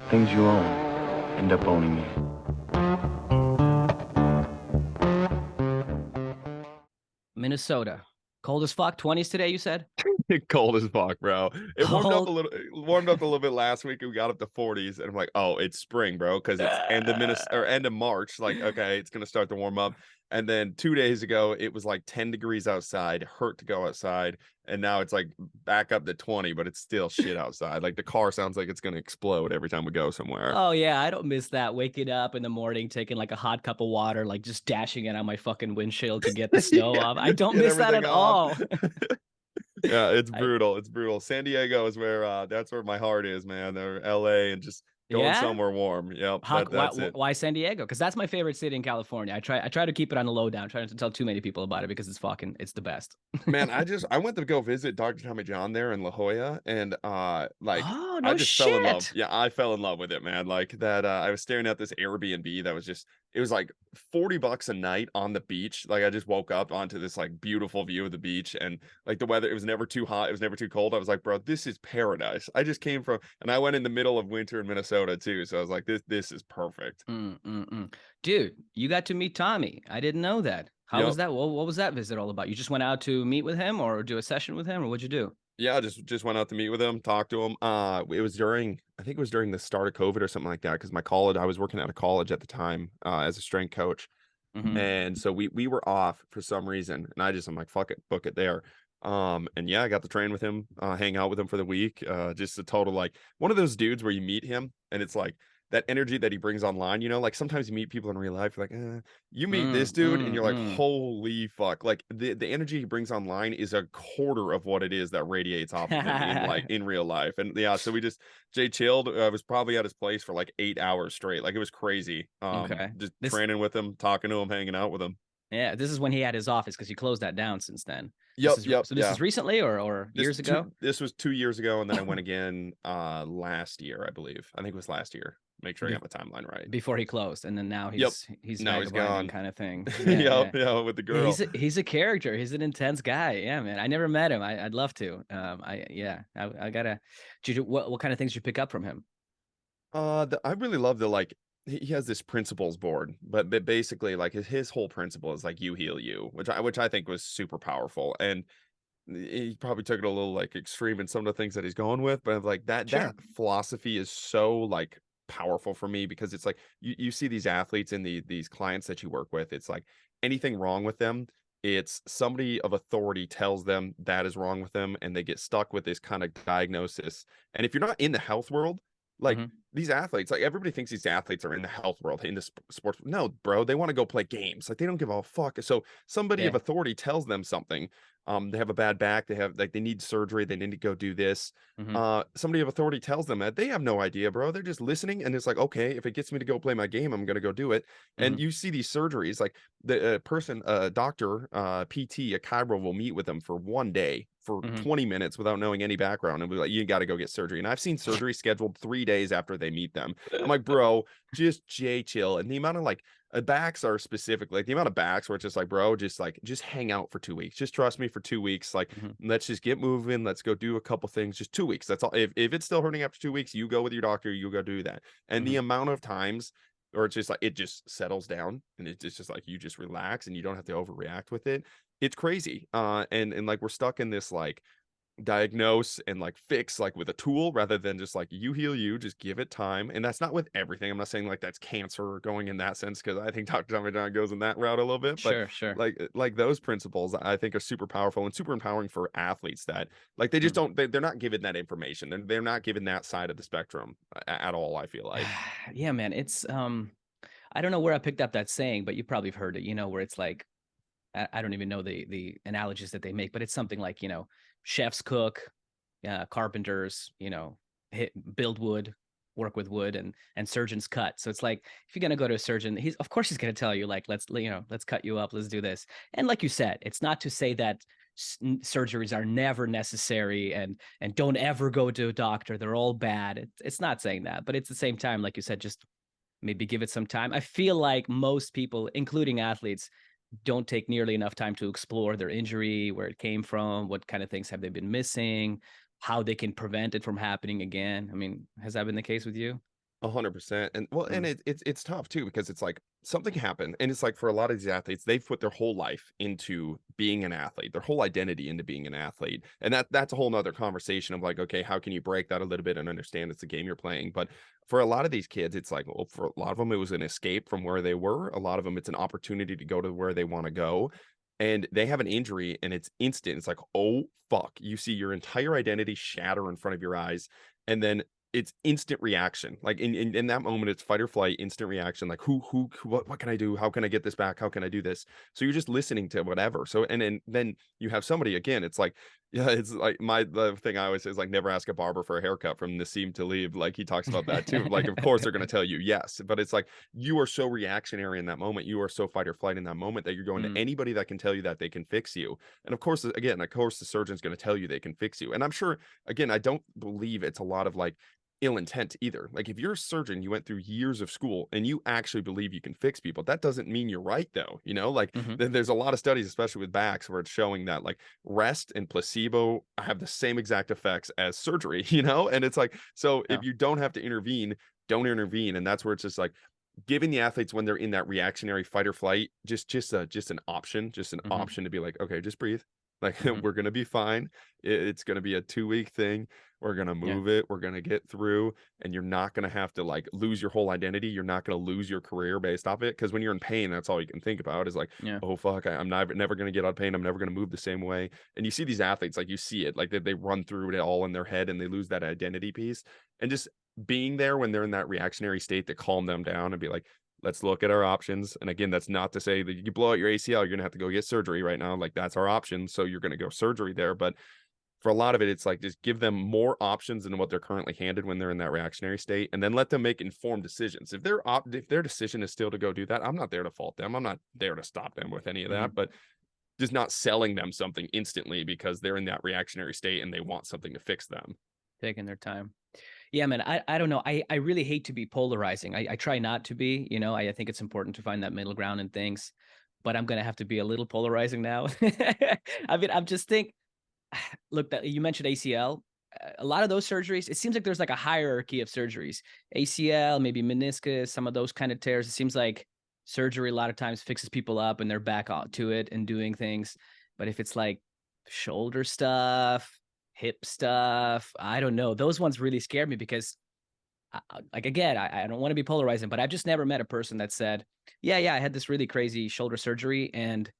Things you own end up owning you. Minnesota. Cold as fuck. 20s today, you said? Cold as fuck, bro. It Cold. warmed up a little bit last week. We got up to 40s, and I'm like, oh, it's spring, bro, because it's end of March. Like, okay, it's gonna start to warm up. And then 2 days ago, it was like 10 degrees outside, hurt to go outside, and now it's like back up to 20, but it's still shit outside. Like the car sounds like it's gonna explode every time we go somewhere. Oh, yeah. I don't miss that. Waking up in the morning, taking like a hot cup of water, like just dashing it on my fucking windshield to get the snow Yeah, off. I don't get miss that everything at off. all. Yeah, it's I, brutal. It's brutal. San Diego is where that's where my heart is, man. Or LA and just going yeah. somewhere warm. Yep, Why, that's it. why San Diego? Because that's my favorite city in California. I try to keep it on the low down, trying to tell too many people about it because it's the best. Man, I went to go visit Dr. Tommy John there in La Jolla, and like Oh, I no just fell in love. shit. Yeah, I fell in love with it, man. Like that I was staring at this Airbnb that was just it was like $40 a night on the beach. Like I just woke up onto this like beautiful view of the beach, and like the weather, it was never too hot, it was never too cold. I was like, bro, this is paradise. I just came from, and I went in the middle of winter in Minnesota too. So I was like, this is perfect. Dude, you got to meet Tommy. I didn't know that. How was Yep. that? What was that visit all about? You just went out to meet with him or do a session with him, or what'd you do? Yeah, just went out to meet with him, talk to him. It was during, I think it was during the start of COVID or something like that, because my college, I was working at a college at the time, as a strength coach. Mm-hmm. And so we were off for some reason, and I'm like, fuck it, book it there. And yeah, I got to train with him, hang out with him for the week. Just a total, like, one of those dudes where you meet him and it's like that energy that he brings online, like sometimes you meet people in real life, you're like, you meet this dude and you're like, holy fuck. Like the energy he brings online is a quarter of what it is that radiates off of him in like in real life. And yeah, so we just Jay chilled. I was probably at his place for like 8 hours straight. Like it was crazy. Okay. Just This training with him, talking to him, hanging out with him. Yeah, this is when he had his office because he closed that down since then. Yep, yep, So this yeah. is recently or years ago? This was 2 years ago, and then I went again last year, I believe. I think it was last year. Make sure I Be- got my timeline right. Before he closed, and then now Yep. he's Now he's vagabonding gone. kind of thing. Yeah, Yep, yeah. yeah, with the Yeah, girl. he's a character. He's an intense guy. Yeah, man. I never met him. I'd love to. I gotta. What kind of things did you pick up from him? I really love the like he has this principles board, but basically like his whole principle is like you heal you, which I think was super powerful. And he probably took it a little like extreme in some of the things that he's going with, but like that Sure. philosophy is so like powerful for me because it's like you see these athletes and these clients that you work with, it's like anything wrong with them, it's somebody of authority tells them that is wrong with them, and they get stuck with this kind of diagnosis. And if you're not in the health world, like Hmm. these athletes, like everybody thinks these athletes are in the health world, in the sports. No, bro, they want to go play games. Like they don't give a fuck. So somebody of Yeah. authority tells them something. They have a bad back. They have like they need surgery. They need to go do this. Hmm. Somebody of authority tells them that they have no idea, bro. They're just listening, and it's like, okay, if it gets me to go play my game, I'm gonna go do it. And Hmm. you see these surgeries, like the person, doctor, PT, a chiro will meet with them for one day for Hmm. 20 minutes without knowing any background and be like, you got to go get surgery. And I've seen surgery scheduled 3 days after they meet them. I'm like, bro, just chill. And the amount of like backs are specific, like the amount of backs where it's just like, bro, just hang out for 2 weeks. Just trust me for 2 weeks. Like, Hmm. let's just get moving. Let's go do a couple things. Just 2 weeks. That's all. If it's still hurting after 2 weeks, you go with your doctor, you go do that. And the Hmm. amount of times or it's just like it just settles down and it's just like you just relax and you don't have to overreact with it. It's crazy. And like we're stuck in this like diagnose and like fix like with a tool rather than just like you heal you, just give it time. And that's not with everything. I'm not saying like that's cancer or going in that sense, because I think Dr. Tommy John goes in that route a little bit, but Sure. like those principles I think are super powerful and super empowering for athletes that like they just don't they're not given that information. They're not given that side of the spectrum at all, I feel like. Yeah, man. It's I don't know where I picked up that saying, but you probably have heard it, where it's like I don't even know the analogies that they make, but it's something like, chefs cook, carpenters, build wood, work with wood, and surgeons cut. So it's like if you're gonna go to a surgeon, he's of course he's gonna tell you like let's cut you up, let's do this. And like you said, it's not to say that surgeries are never necessary and don't ever go to a doctor. They're all bad. It's not saying that, but it's the same time, like you said, just maybe give it some time. I feel like most people, including athletes, don't take nearly enough time to explore their injury, where it came from, what kind of things have they been missing, how they can prevent it from happening again. I mean, has that been the case with you? 100%. And well, and Mm. it's tough too, because it's like something happened, and it's like for a lot of these athletes, they've put their whole life into being an athlete, their whole identity into being an athlete. And that's a whole nother conversation of like, okay, how can you break that a little bit and understand it's a game you're playing? But for a lot of these kids, it's like, well, for a lot of them, it was an escape from where they were. A lot of them, it's an opportunity to go to where they want to go. And they have an injury and it's instant. It's like, oh fuck. You see your entire identity shatter in front of your eyes. And then it's instant reaction. Like in that moment, it's fight or flight, instant reaction. Like what can I do? How can I get this back? How can I do this? So you're just listening to whatever. So and then you have somebody again. It's like, yeah, it's like the thing I always say is like, never ask a barber for a haircut from Nassim Taleb. Like he talks about that too. Like, of course they're gonna tell you yes, but it's like you are so reactionary in that moment. You are so fight or flight in that moment that you're going to Mm. anybody that can tell you that they can fix you. And of course, again, of course, the surgeon's gonna tell you they can fix you. And I'm sure, again, I don't believe it's a lot of like ill intent either. Like if you're a surgeon, you went through years of school and you actually believe you can fix people. That doesn't mean you're right though. You know, like Mhm. there's a lot of studies, especially with backs, where it's showing that like rest and placebo have the same exact effects as surgery, you know? And it's like, so Yeah. if you don't have to intervene, don't intervene. And that's where it's just like giving the athletes when they're in that reactionary fight or flight, just an option, just an Mhm. option to be like, okay, just breathe. Like Mhm. we're gonna be fine. It's gonna be a 2 week thing. We're gonna Yeah. move it. We're gonna get through, and you're not gonna have to like lose your whole identity. You're not gonna lose your career based off it. Because when you're in pain, that's all you can think about is like, Yeah. oh fuck, I'm never gonna get out of pain. I'm never gonna move the same way. And you see these athletes, like you see it, like they run through it all in their head, and they lose that identity piece. And just being there when they're in that reactionary state to calm them down and be like, let's look at our options. And again, that's not to say that you blow out your ACL, you're gonna have to go get surgery right now. Like that's our option. So you're gonna go surgery there. But for a lot of it, it's like just give them more options than what they're currently handed when they're in that reactionary state, and then let them make informed decisions. If their decision is still to go do that, I'm not there to fault them. I'm not there to stop them with any of Mhm. that. But just not selling them something instantly because they're in that reactionary state and they want something to fix them. Taking their time. Yeah, man. I don't know. I really hate to be polarizing. I try not to be. You know, I think it's important to find that middle ground in things, but I'm gonna have to be a little polarizing now. I mean, I'm just think. Look, that you mentioned ACL. A lot of those surgeries, it seems like there's like a hierarchy of surgeries. ACL, maybe meniscus, some of those kind of tears. It seems like surgery a lot of times fixes people up and they're back to it and doing things. But if it's like shoulder stuff, hip stuff, I don't know. Those ones really scare me because, like, again, I don't want to be polarizing, but I've just never met a person that said, yeah, I had this really crazy shoulder surgery and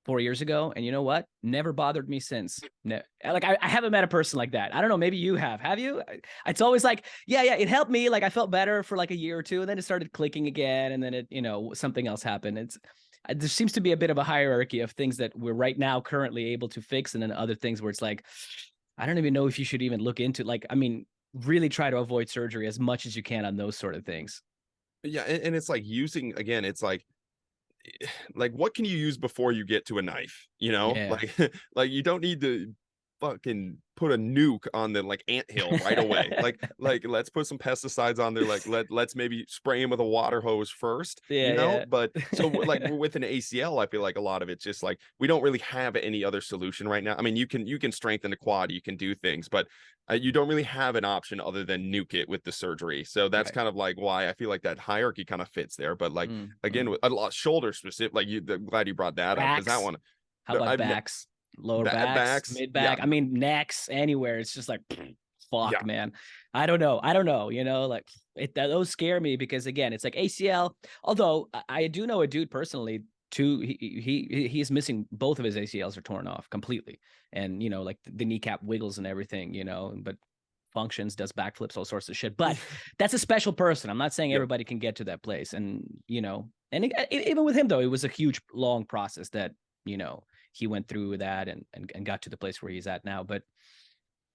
4 years ago, and you know what? Never bothered me since. No, like I haven't met a person like that. I don't know. Maybe you have. Have you? It's always like, yeah, it helped me. Like I felt better for like a year or two, and then it started clicking again, and then something else happened. There seems to be a bit of a hierarchy of things that we're right now currently able to fix, and then other things where it's like, I don't even know if you should even look into. Like, I mean, really try to avoid surgery as much as you can on those sort of things. Yeah, and it's like using again, it's like what can you use before you get to a knife, you know? Yeah. Like like you don't need to fucking put a nuke on the like anthill right away. Like let's put some pesticides on there. Like let's maybe spray him with a water hose first, you know? Yeah, But so like yeah. with an ACL, I feel like a lot of it's just like we don't really have any other solution right now. I mean, you can strengthen the quad, you can do things, but you don't really have an option other than nuke it with the surgery. So that's Right. kind of like why I feel like that hierarchy kind of fits there. But like again, Mm. with a lot shoulder specific, like glad you brought that up because that Backs. one, How about I've backs? Lower backs, backs, mid yeah, back. I mean, necks, anywhere. It's just like, yeah, fuck, man. I don't know. Like those scare me because again, it's like ACL. Although I do know a dude personally. He's missing both of his ACLs are torn off completely, and like the kneecap wiggles and everything. But functions, does backflips, all sorts of shit. But that's a special person. I'm not saying yep. everybody can get to that place, and even with him though, it was a huge long process that he went through with that and got to the place where he's at now. But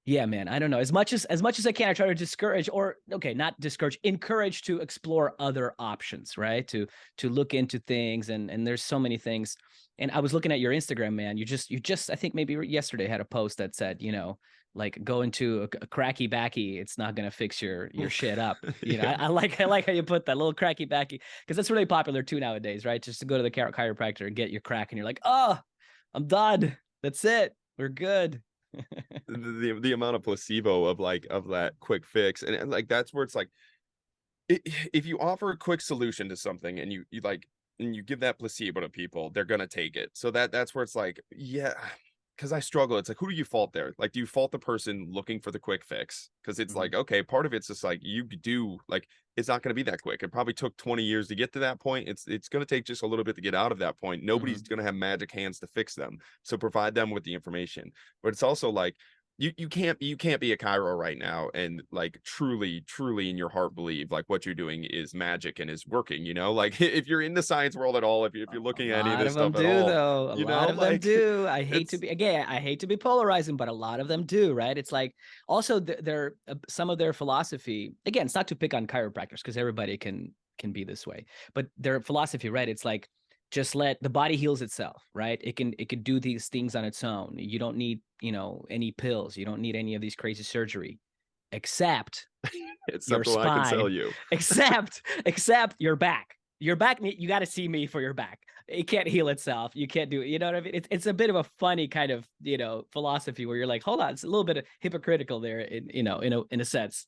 yeah, man, I don't know. As much as I can, I try to discourage, or okay, not discourage, encourage to explore other options, right? To look into things, and there's so many things. And I was looking at your Instagram, man. You just I think maybe yesterday had a post that said, like go into a cracky backy, it's not gonna fix your shit up. Yeah. I like how you put that little cracky backy because that's really popular too nowadays, right? Just to go to the chiropractor and get your crack, and you're like, oh, I'm done. That's it. We're good. The amount of placebo of like of that quick fix, and like that's where it's like if you offer a quick solution to something and you like and you give that placebo to people, they're gonna take it. So that's where it's like, yeah, because I struggle. It's like, who do you fault there? Like, do you fault the person looking for the quick fix? Because it's Mhm. like, okay, part of it's just like you do like it's not gonna be that quick. It probably took 20 years to get to that point. It's gonna take just a little bit to get out of that point. Nobody's Mhm. gonna have magic hands to fix them. So provide them with the information. But it's also like you can't be a Cairo right now and like truly in your heart believe like what you're doing is magic and is working, you know, like if you're in the science world at all, if A you're looking at any of lot this of them stuff at do, all, though. A you know, lot of them like do. I hate to it's be again. I hate to be polarizing, but a lot of them do. Right? It's like also their some of their philosophy. Again, it's not to pick on chiropractors because everybody can be this way, but their philosophy, right? It's like just let the body heals itself, right? It can do these things on its own. You don't need any pills. You don't need any of these crazy surgery, except it's your something I can sell spine, you. except your back. Your back, you got to see me for your back. It can't heal itself. You can't do it. You know what I mean? It's a bit of a funny kind of philosophy where you're like, hold on, it's a little bit of hypocritical there, in a sense.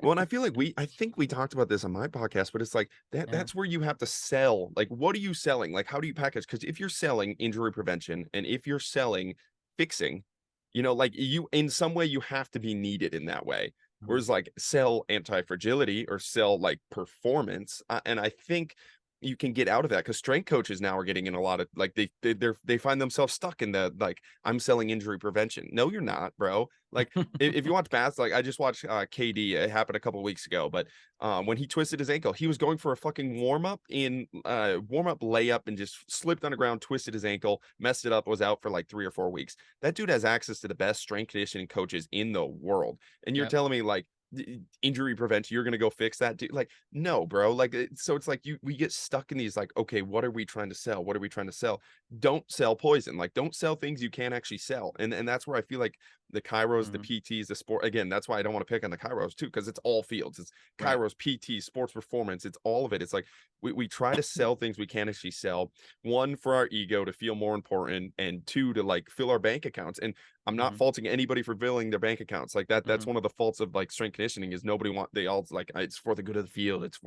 Well, and I feel like I think we talked about this on my podcast, but it's like Yeah. that's where you have to sell. Like, what are you selling? Like, how do you package? Because if you're selling injury prevention and if you're selling fixing, like you in some way you have to be needed in that way. Mhm. Whereas like sell anti-fragility or sell like performance. And I think you can get out of that because strength coaches now are getting in a lot of like they find themselves stuck in the like I'm selling injury prevention. No, you're not, bro. Like if you watch bass, like I just watched KD. It happened a couple weeks ago, but when he twisted his ankle, he was going for a fucking warm up layup and just slipped on the ground, twisted his ankle, messed it up, was out for like 3 or 4 weeks. That dude has access to the best strength conditioning coaches in the world, and you're Yep. telling me like injury prevention, you're gonna go fix that dude? Like, no, bro. Like, so it's like we get stuck in these like, okay, what are we trying to sell? What are we trying to sell? Don't sell poison. Like, don't sell things you can't actually sell. And that's where I feel like the Kairos, the Mhm. PTs, the sport. Again, that's why I don't want to pick on the Kairos too, because it's all fields. It's Right. Kairos, PT, sports performance. It's all of it. It's like we try to sell things we can't actually sell. One, for our ego to feel more important, and two, to like fill our bank accounts. And I'm not Mhm. faulting anybody for filling their bank accounts. Like that's Mhm. one of the faults of like strength conditioning is they all like it's for the good of the field. It's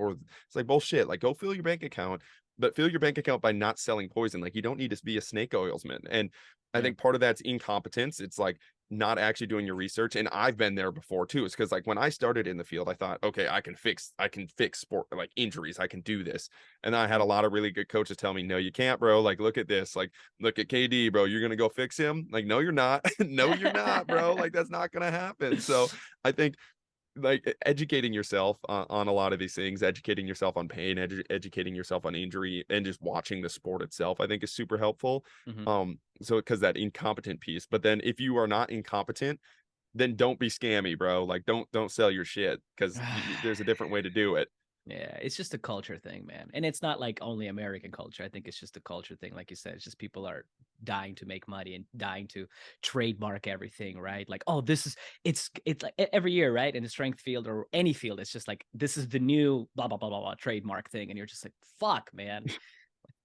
like bullshit. Like go fill your bank account, but fill your bank account by not selling poison. Like you don't need to be a snake oilsman. And I Yep. think part of that's incompetence. It's like not actually doing your research. And I've been there before too. It's because like when I started in the field, I thought, okay, I can fix sport like injuries. I can do this. And I had a Mhm. lot of really good coaches tell me, no, you can't, bro. Like, look at this. Like, look at KD, bro. You're gonna go fix him. Like, no, you're not. No, you're not, bro. Like, that's not gonna happen. So I think like educating yourself on a lot of these things, educating yourself on pain, educating yourself on injury, and just watching the sport itself, I think is super helpful. Mhm. So because that incompetent piece, but then if you are not incompetent, then don't be scammy, bro. Like don't sell your shit because there's a different way to do it. Yeah, it's just a culture thing, man. And it's not like only American culture. I think it's just a culture thing. Like you said, it's just people are dying to make money and dying to trademark everything, right? Like, oh, it's like every year, right? In the strength field or any field, it's just like this is the new blah blah blah blah blah trademark thing. And you're just like, fuck, man.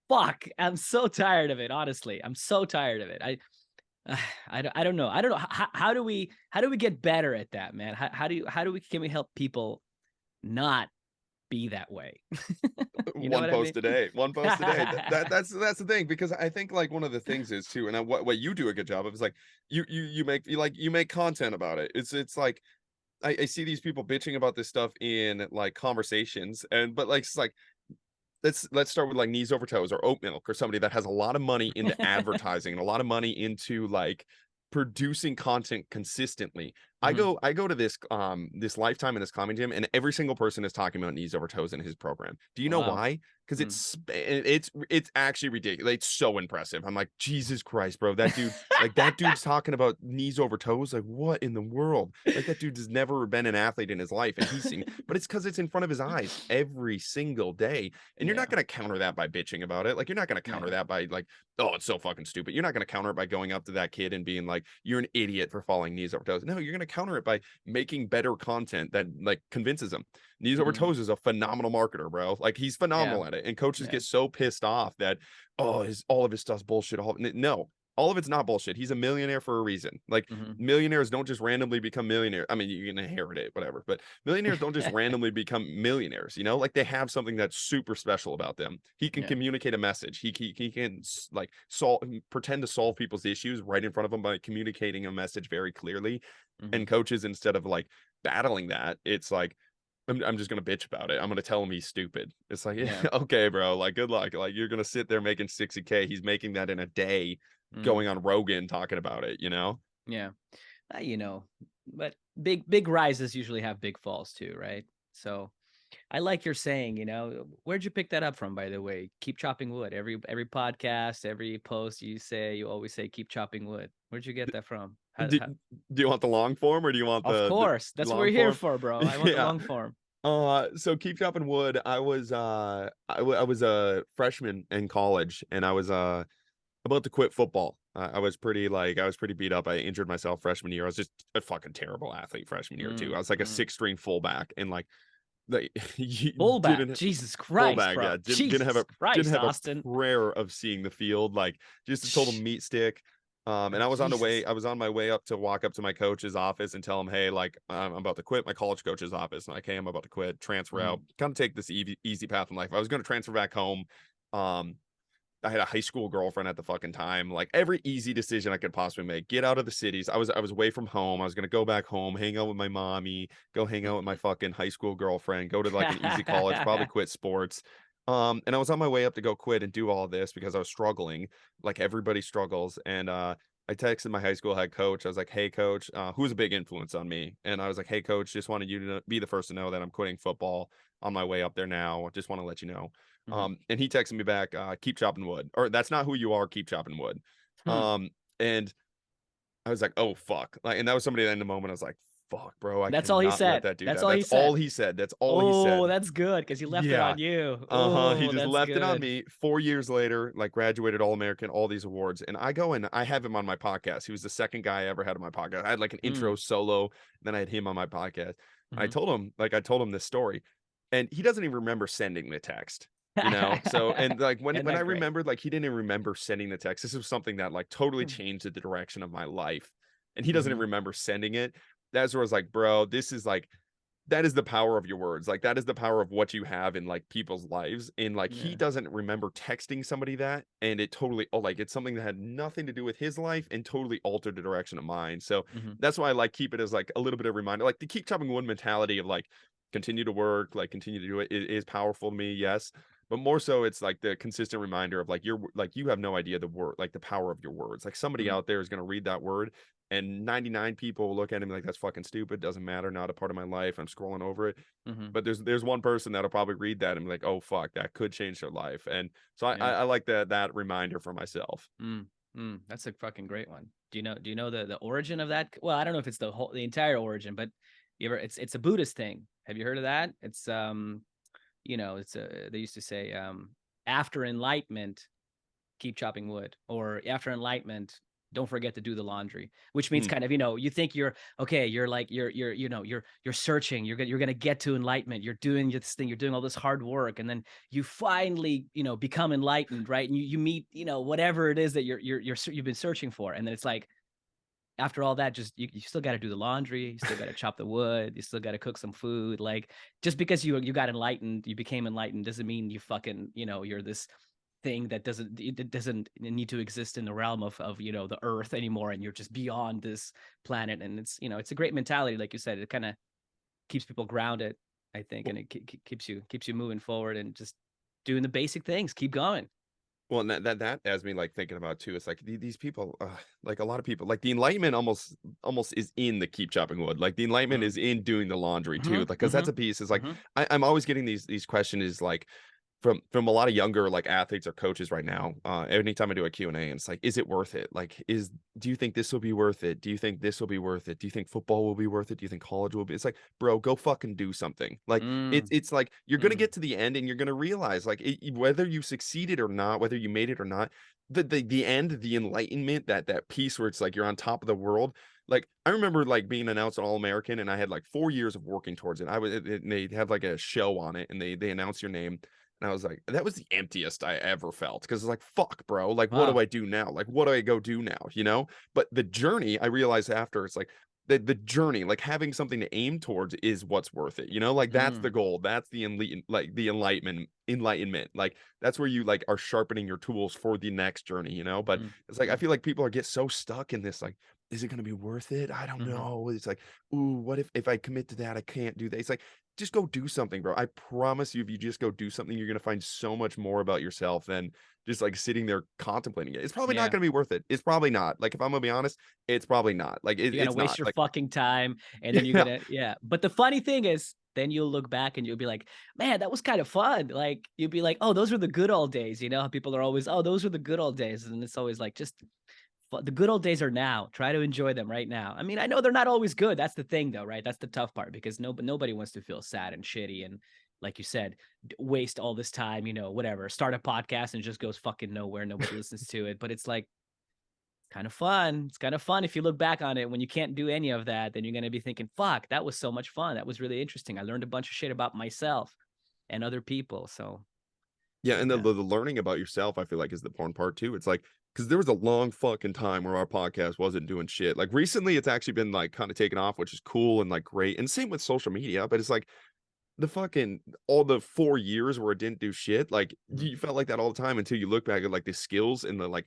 Fuck. I'm so tired of it, honestly. I'm so tired of it. I don't know. I don't know. How do we get better at that, man? How do we can we help people not be that way? You know One what I mean? post a day, one post a day. That's the thing, because I think like one of the things is too, and what you do a good job of is like you make content about it. It's like I see these people bitching about this stuff in like conversations, but like it's like let's start with like knees over toes or oat milk or somebody that has a lot of money into advertising and a lot of money into like producing content consistently. Mhm. I go to this Lifetime in this climbing gym, and every single person is talking about knees over toes in his program. Do you know Wow. why? Because Mm. it's actually ridiculous. It's so impressive. I'm like, Jesus Christ, bro. That dude's talking about knees over toes. Like, what in the world? Like that dude has never been an athlete in his life, and he's seeing, but it's because it's in front of his eyes every single day. And you're Yeah. not gonna counter that by bitching about it. Like, you're not gonna counter Yeah. that by like, oh, it's so fucking stupid. You're not gonna counter it by going up to that kid and being like, you're an idiot for falling knees over toes. No, you're gonna counter it by making better content that like convinces them. Knees over Mhm. toes is a phenomenal marketer, bro. Like he's Yeah. phenomenal at it. And coaches Yeah. get so pissed off that all of his stuff's bullshit. No, all of it's not bullshit. He's a millionaire for a reason. Like millionaires don't just randomly become millionaires. I mean, you can inherit it, whatever, but millionaires don't just randomly become millionaires, you know, like they have something that's super special about them. He can communicate a message. He can like pretend to solve people's issues right in front of them by communicating a message very clearly. And coaches, instead of like battling that, it's like, I'm just gonna bitch about it. I'm gonna tell him he's stupid. It's like, yeah, okay, bro. Like, good luck. Like, you're gonna sit there making 60K. He's making that in a day, going on Rogan talking about it. You know? Yeah, you know, but big rises usually have big falls too, right? So, I like your saying. You know, where'd you pick that up from? By the way, keep chopping wood. Every podcast, every post you always say, keep chopping wood. Where'd you get that from? Do you want the long form or do you want of the course, that's what we're here for, bro. I want the long form. So keep chopping wood. I was I was a freshman in college, and I was about to quit football. I was pretty beat up. I injured myself freshman year. I was just a fucking terrible athlete freshman year too. I was like a 6-string fullback, and like fullback. Jesus Christ, fullback, bro. yeah, didn't have Austin. a prayer of seeing the field. Like, just a total meat stick. And I was on my way up to walk up to my coach's office and tell him, hey, like, I'm about to quit my college coach's office. And like, hey, I'm about to quit, transfer out, kind of take this easy path in life. I was going to transfer back home. I had a high school girlfriend at the fucking time. Like, every easy decision I could possibly make. Get out of the cities. I was away from home. I was gonna go back home, hang out with my mommy, go hang out with my fucking high school girlfriend, go to like an easy college, probably quit sports. And I was on my way up to go quit and do all this because I was struggling, like everybody struggles. And I texted my high school head coach. I was like, hey, coach, who's a big influence on me? And I was like, hey, coach, just wanted you to be the first to know that I'm quitting football on my way up there now. Just want to let you know. And he texted me back, keep chopping wood, or that's not who you are, keep chopping wood. And I was like, oh, fuck. Like, and that was somebody that in the moment I was like, fuck, bro. That's all he said. That's all he said. That's all he said. Oh, that's good, because he left it on you. He just left it on me. 4 years later, like, graduated All-American, all these awards. And I go and I have him on my podcast. He was the second guy I ever had on my podcast. I had like an intro solo, then I had him on my podcast. I told him this story, and he doesn't even remember sending the text. You know, so, and like when I remembered, like, he didn't even remember sending the text. This was something that like totally changed the direction of my life, and he doesn't even remember sending it. That's where I was like, bro, this is like, that is the power of your words. Like, that is the power of what you have in like people's lives. And like, he doesn't remember texting somebody that, and it totally, like, it's something that had nothing to do with his life and totally altered the direction of mine. So that's why I like keep it as like a little bit of reminder, like the keep chopping wood mentality of like, continue to work, like continue to do it. It is powerful to me. Yes. But more so, it's like the consistent reminder of like, you have no idea the word, like the power of your words. Like, somebody out there is going to read that word, and 99 people will look at him like, that's fucking stupid. Doesn't matter. Not a part of my life. I'm scrolling over it. But there's one person that'll probably read that and be like, oh, fuck, that could change their life. And so I like that reminder for myself. That's a fucking great one. Do you know the origin of that? Well, I don't know if it's the entire origin, but it's a Buddhist thing. Have you heard of that? It's they used to say, after enlightenment, keep chopping wood, or after enlightenment, don't forget to do the laundry, which means kind of, you think you're searching, you're going to get to enlightenment. You're doing this thing, you're doing all this hard work. And then you finally, become enlightened, right? And you meet, whatever it is that you've been searching for. And then it's like, after all that, just you still got to do the laundry, you still got to chop the wood, you still got to cook some food. Like, just because you got enlightened, you became enlightened, doesn't mean you fucking, you're this thing that doesn't need to exist in the realm of the earth anymore, and you're just beyond this planet. And it's it's a great mentality, like you said. It kind of keeps people grounded, I think, and it keeps you moving forward and just doing the basic things. Keep going. Well, and that has me like thinking about too. It's like these people, like a lot of people, like the enlightenment almost is in the keep chopping wood. Like, the enlightenment is in doing the laundry too. Like, because that's a piece. Is like, I'm always getting these questions like from a lot of younger like athletes or coaches right now. Anytime I do a Q&A, and it's like, is it worth it? Like, do you think this will be worth it? Do you think this will be worth it? Do you think football will be worth it? Do you think college will be? It's like, bro, go fucking do something. Like, it's like, you're gonna get to the end and you're gonna realize, like, whether you succeeded or not, whether you made it or not, the end, the enlightenment, that piece where it's like you're on top of the world. Like, I remember like being announced an All-American, and I had like 4 years of working towards it. They had like a show on it, and they announced your name. And I was like, that was the emptiest I ever felt, because it's like, fuck, bro. Like, what Wow. do I do now? Like, what do I go do now? You know? But the journey, I realized after, it's like the journey, like having something to aim towards is what's worth it. You know, like that's the goal. That's the enlightenment. Like that's where you like are sharpening your tools for the next journey, you know? But it's like I feel like people are get so stuck in this, like, is it gonna be worth it? I don't know. It's like, ooh, what if I commit to that? I can't do that. It's like, just go do something, bro. I promise you, if you just go do something, you're gonna find so much more about yourself than just like sitting there contemplating it. It's probably not Yeah. gonna be worth it. It's probably not. Like, if I'm gonna be honest, it's probably not. Like, You're gonna it's waste not. your Like, fucking time, and then you're yeah, gonna, yeah. But the funny thing is, then you'll look back and you'll be like, man, that was kind of fun. Like, you'll be like, oh, those were the good old days. You know how people are always, oh, those were the good old days. And it's always like, just the good old days are now. Try to enjoy them right now. I mean, I know they're not always good. That's the thing, though, right? That's the tough part, because nobody wants to feel sad and shitty and, like you said, waste all this time, you know, whatever. Start a podcast and it just goes fucking nowhere. Nobody listens to it. But it's like, kind of fun. It's kind of fun if you look back on it. When you can't do any of that, then you're going to be thinking, fuck, that was so much fun. That was really interesting. I learned a bunch of shit about myself and other people. So yeah. And yeah. the learning about yourself, I feel like, is the important part too. It's like, because there was a long fucking time where our podcast wasn't doing shit. Like recently, it's actually been like kind of taken off, which is cool and like great. And same with social media, but it's like the fucking all the 4 years where it didn't do shit. Like you felt like that all the time until you look back at like the skills and the like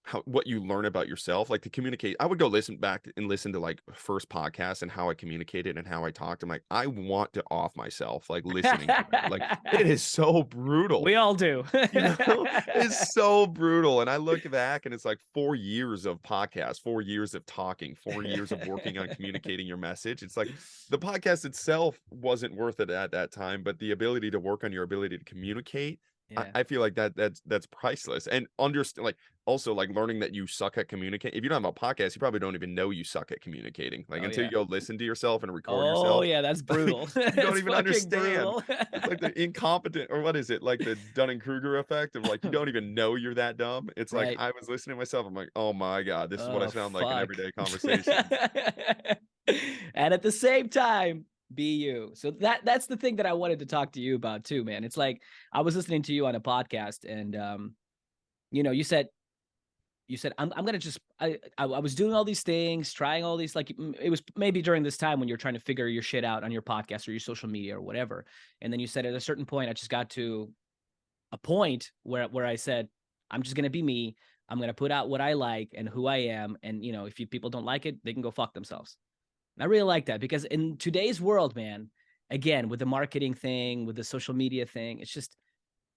how what you learn about yourself, like to communicate. I would go listen back and listen to like first podcasts and how I communicated and how I talked. I'm like, I want to off myself, like listening to it. Like, it is so brutal. We all do. You know, it's so brutal. And I look back and it's like 4 years of podcasts, 4 years of talking, 4 years of working on communicating your message. It's like the podcast itself wasn't worth it at that time, but the ability to work on your ability to communicate, Yeah. I feel like that's priceless. And understand, like, also like learning that you suck at communicating. If you don't have a podcast, you probably don't even know you suck at communicating. Like, Oh, until yeah. you go listen to yourself and record Oh, yourself, yeah. That's brutal. you don't It's even fucking understand. brutal. It's like the incompetent, or what is it? Like the Dunning-Kruger effect of like, you don't even know you're that dumb. It's like, Right. I was listening to myself. I'm like, oh my God, this is what I Oh, sound like in fuck. everyday conversations. And at the same time, be you. So that's the thing that I wanted to talk to you about too, man. It's like, I was listening to you on a podcast, and you know, you said I'm gonna just I was doing all these things, trying all these, like, it was maybe during this time when you're trying to figure your shit out on your podcast or your social media or whatever. And then you said at a certain point, I just got to a point where I said, I'm just gonna be me. I'm gonna put out what I like and who I am. And you know, if people don't like it, they can go fuck themselves. And I really like that, because in today's world, man, again, with the marketing thing, with the social media thing, it's just,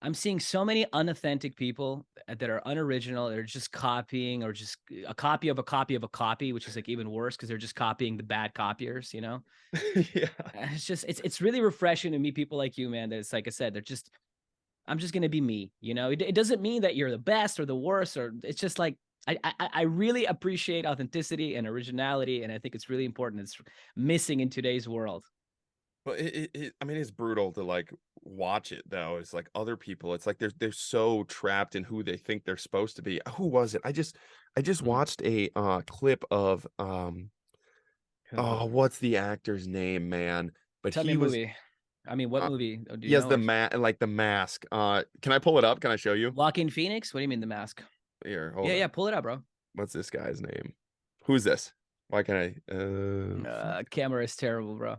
I'm seeing so many unauthentic people that are unoriginal. They're just copying, or just a copy of a copy of a copy, which is like even worse, because they're just copying the bad copiers, you know? Yeah. And it's just, it's really refreshing to meet people like you, man. That it's like I said, they're just, I'm just going to be me, you know? It doesn't mean that you're the best or the worst, or it's just like, I really appreciate authenticity and originality. And I think it's really important. It's missing in today's world. Well, I mean, it's brutal to like watch it though. It's like other people, it's like they're so trapped in who they think they're supposed to be. Who was it? I just watched a clip of oh, what's the actor's name, man? But Tell me he a was movie. I mean, what uh, movie do he you has know? the like the mask. Can I pull it up? Can I show you? Joaquin Phoenix? What do you mean, The Mask? Here, hold Yeah, on. yeah, pull it up, bro. What's this guy's name? Who's this? Why can I Camera is terrible, bro.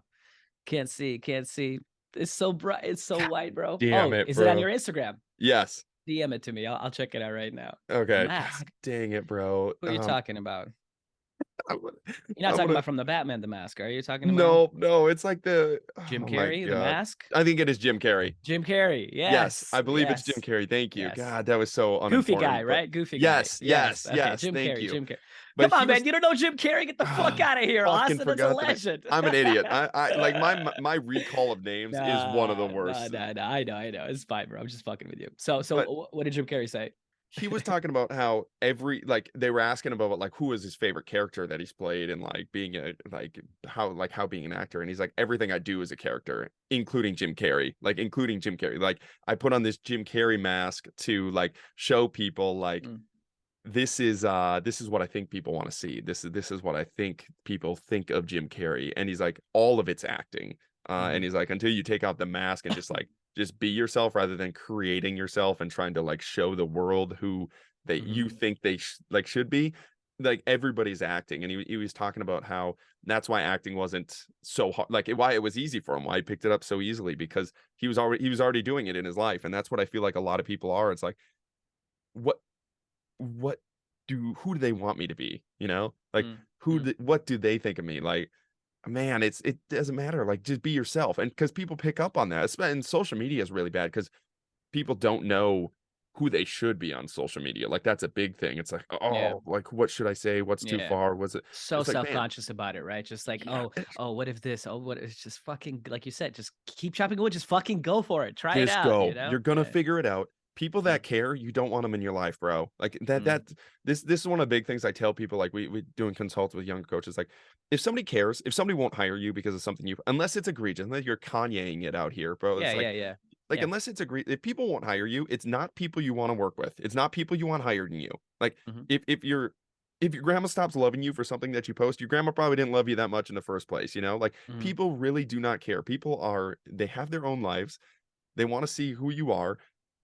Can't see, can't see. It's so bright, it's so white, bro. damn Oh, it, is it on bro. your Instagram? Yes. DM it to me. I'll check it out right now. The Okay. Mask. God dang it, bro. Who are you talking about? I'm gonna, You're not I'm talking gonna about from the Batman, The Mask, are you talking about no, it's like the Jim oh my Carrey, The God. Mask? I think it is Jim Carrey. Jim Carrey. Yes, Yes, I believe it's Jim yes, Carrey. Thank you. yes. God, that was so Goofy guy, unimportant. But right? Goofy guy. yes, Yes. yes, Okay, yes. Jim Thank Carrey. you. Jim Carrey. But Come he on, man. was You don't know Jim Carrey? Get the fuck out of here, fucking Austin. That's a forgot the name. legend. I'm an idiot. I like my recall of names is one of the Nah, worst. I know. It's fine, bro. I'm just fucking with you. So But what did Jim Carrey say? he was talking about how like they were asking about like who was his favorite character that he's played, and like being a how being an actor, and he's like, everything I do is a character, including Jim Carrey. Like, I put on this Jim Carrey mask to like show people like this is what I think people want to see. This is what I think people think of Jim Carrey. And he's like, all of it's acting. And he's like, until you take out the mask and just like just be yourself rather than creating yourself and trying to like show the world who that you think they like should be. Like everybody's acting, and he was talking about how that's why acting wasn't so hard, like why it was easy for him, why he picked it up so easily, because he was already doing it in his life. And that's what I feel like a lot of people are. It's like, what what who do they want me to be, you know? Like what do they think of me? Like, man, it doesn't matter. Like, just be yourself. And because people pick up on that, and social media is really bad because people don't know who they should be on social media. Like, that's a big thing. It's like, Yeah. oh, like, what should I say? What's too far? Was it So it's like, man, self-conscious about it, right? Just like, yeah, oh, what if this? Oh, what? It's just fucking, like you said, just keep chopping wood. Just fucking go for it. Try it just out. You go. know? You're gonna Yeah. figure it out. People Yeah. that care, you don't want them in your life, bro. Like that. Mm. This is one of the big things I tell people. Like we doing consults with younger coaches. Like, if somebody cares, if somebody won't hire you because of something you, unless it's egregious, unless you're Kanyeing it out here, bro. It's Yeah. like, Yeah. Yeah. like Yeah. unless it's if people won't hire you, it's not people you want to work with. It's not people you want hiring you. Like, Mhm. if your grandma stops loving you for something that you post, your grandma probably didn't love you that much in the first place, you know? Like, Mhm. people really do not care. They have their own lives. They want to see who you are.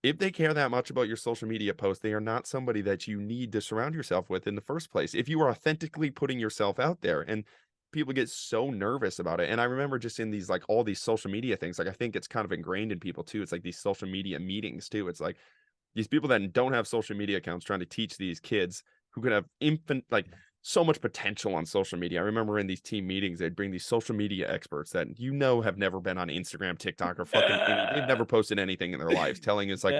If they care that much about your social media posts, they are not somebody that you need to surround yourself with in the first place. If you are authentically putting yourself out there, and people get so nervous about it. And I remember just in these, like, all these social media things, like, I think it's kind of ingrained in people too. It's like these social media meetings too. It's like these people that don't have social media accounts trying to teach these kids who could have like so much potential on social media. I remember in these team meetings, they'd bring these social media experts that have never been on Instagram, TikTok, or fucking they've never posted anything in their lives, telling us like,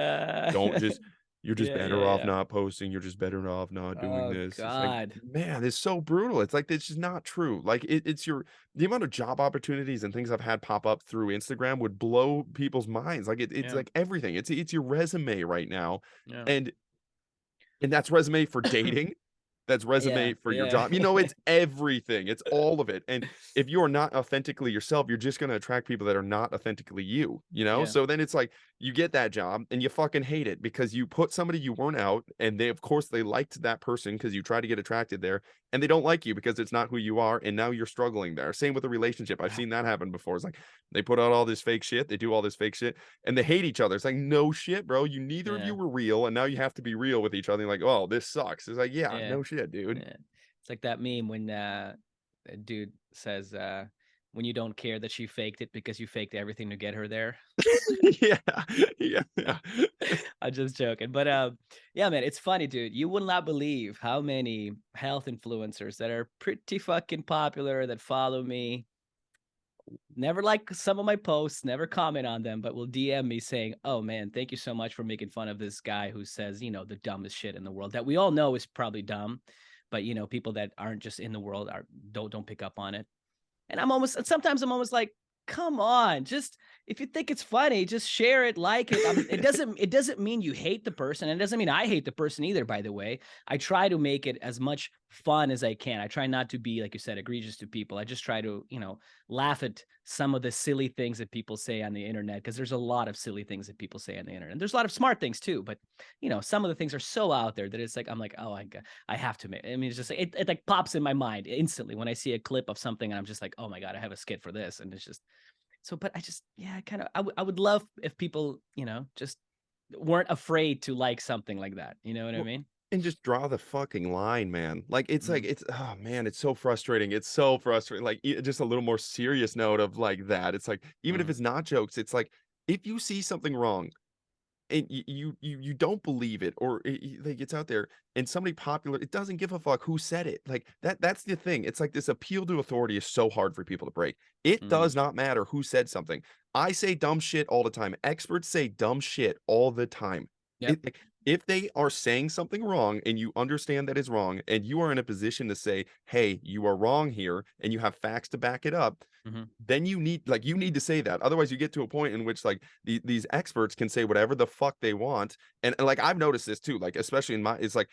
don't just you're just Yeah. better Yeah. off Yeah. not posting, you're just better off not doing Oh this. It's like, God. man, it's so brutal. It's like, it's just not true. Like, it's the amount of job opportunities and things I've had pop up through Instagram would blow people's minds. Like, it's Yeah. like everything. It's your resume right now. Yeah. And that's resume for dating. That's Yeah. resume for your Yeah. job. You know, it's everything. It's all of it. And if you are not authentically yourself, you're just going to attract people that are not authentically you, you know? Yeah. So then it's like you get that job and you fucking hate it because you put somebody you weren't out, and they, of course, they liked that person because you try to get attracted there, and they don't like you because it's not who you are. And now you're struggling there. Same with a relationship. I've seen that happen before. It's like they put out all this fake shit. They do all this fake shit and they hate each other. It's like, no shit, bro. Neither of Yeah. you were real. And now you have to be real with each other. You're like, oh, this sucks. It's like, yeah, Yeah. no shit, dude. Yeah. It's like that meme when a dude says when you don't care that she faked it because you faked everything to get her there. Yeah. Yeah. I'm just joking. But yeah, man, it's funny, dude. You will not believe how many health influencers that are pretty fucking popular that follow me, never like some of my posts, never comment on them, but will DM me saying, "Oh man, thank you so much for making fun of this guy who says, you know, the dumbest shit in the world that we all know is probably dumb, but you know, people that aren't just in the world don't pick up on it." And sometimes I'm almost like, come on, just if you think it's funny, just share it, like it. It doesn't mean you hate the person. And it doesn't mean I hate the person either, by the way. I try to make it as much fun as I can. I try not to be, like you said, egregious to people. I just try to, you know, laugh at some of the silly things that people say on the internet, because there's a lot of silly things that people say on the internet. And there's a lot of smart things too, but you know, some of the things are so out there that it's like, I'm like, oh, I have to make. I mean, it's just like, it like pops in my mind instantly when I see a clip of something, and I'm just like, oh my God, I have a skit for this, and it's just so. But I just, yeah, I would love if people, you know, just weren't afraid to like something like that. You know what I Well, mean? and just draw the fucking line, man. Like, it's like, Mm, it's, oh man, it's so frustrating. It's so frustrating. Like, just a little more serious note of like that. It's like, even if mm, it's not jokes, it's like, if you see something wrong and you don't believe it, or like, it's out there and somebody popular, it doesn't give a fuck who said it. Like, that's the thing. It's like this appeal to authority is so hard for people to break. It mm. does not matter who said something. I say dumb shit all the time. Experts say dumb shit all the time. Yep. Like, if they are saying something wrong and you understand that is wrong, and you are in a position to say, hey, you are wrong here, and you have facts to back it up, Mm-hmm. then you need to say that. Otherwise, you get to a point in which, like, these experts can say whatever the fuck they want. And like, I've noticed this too, like, especially it's like,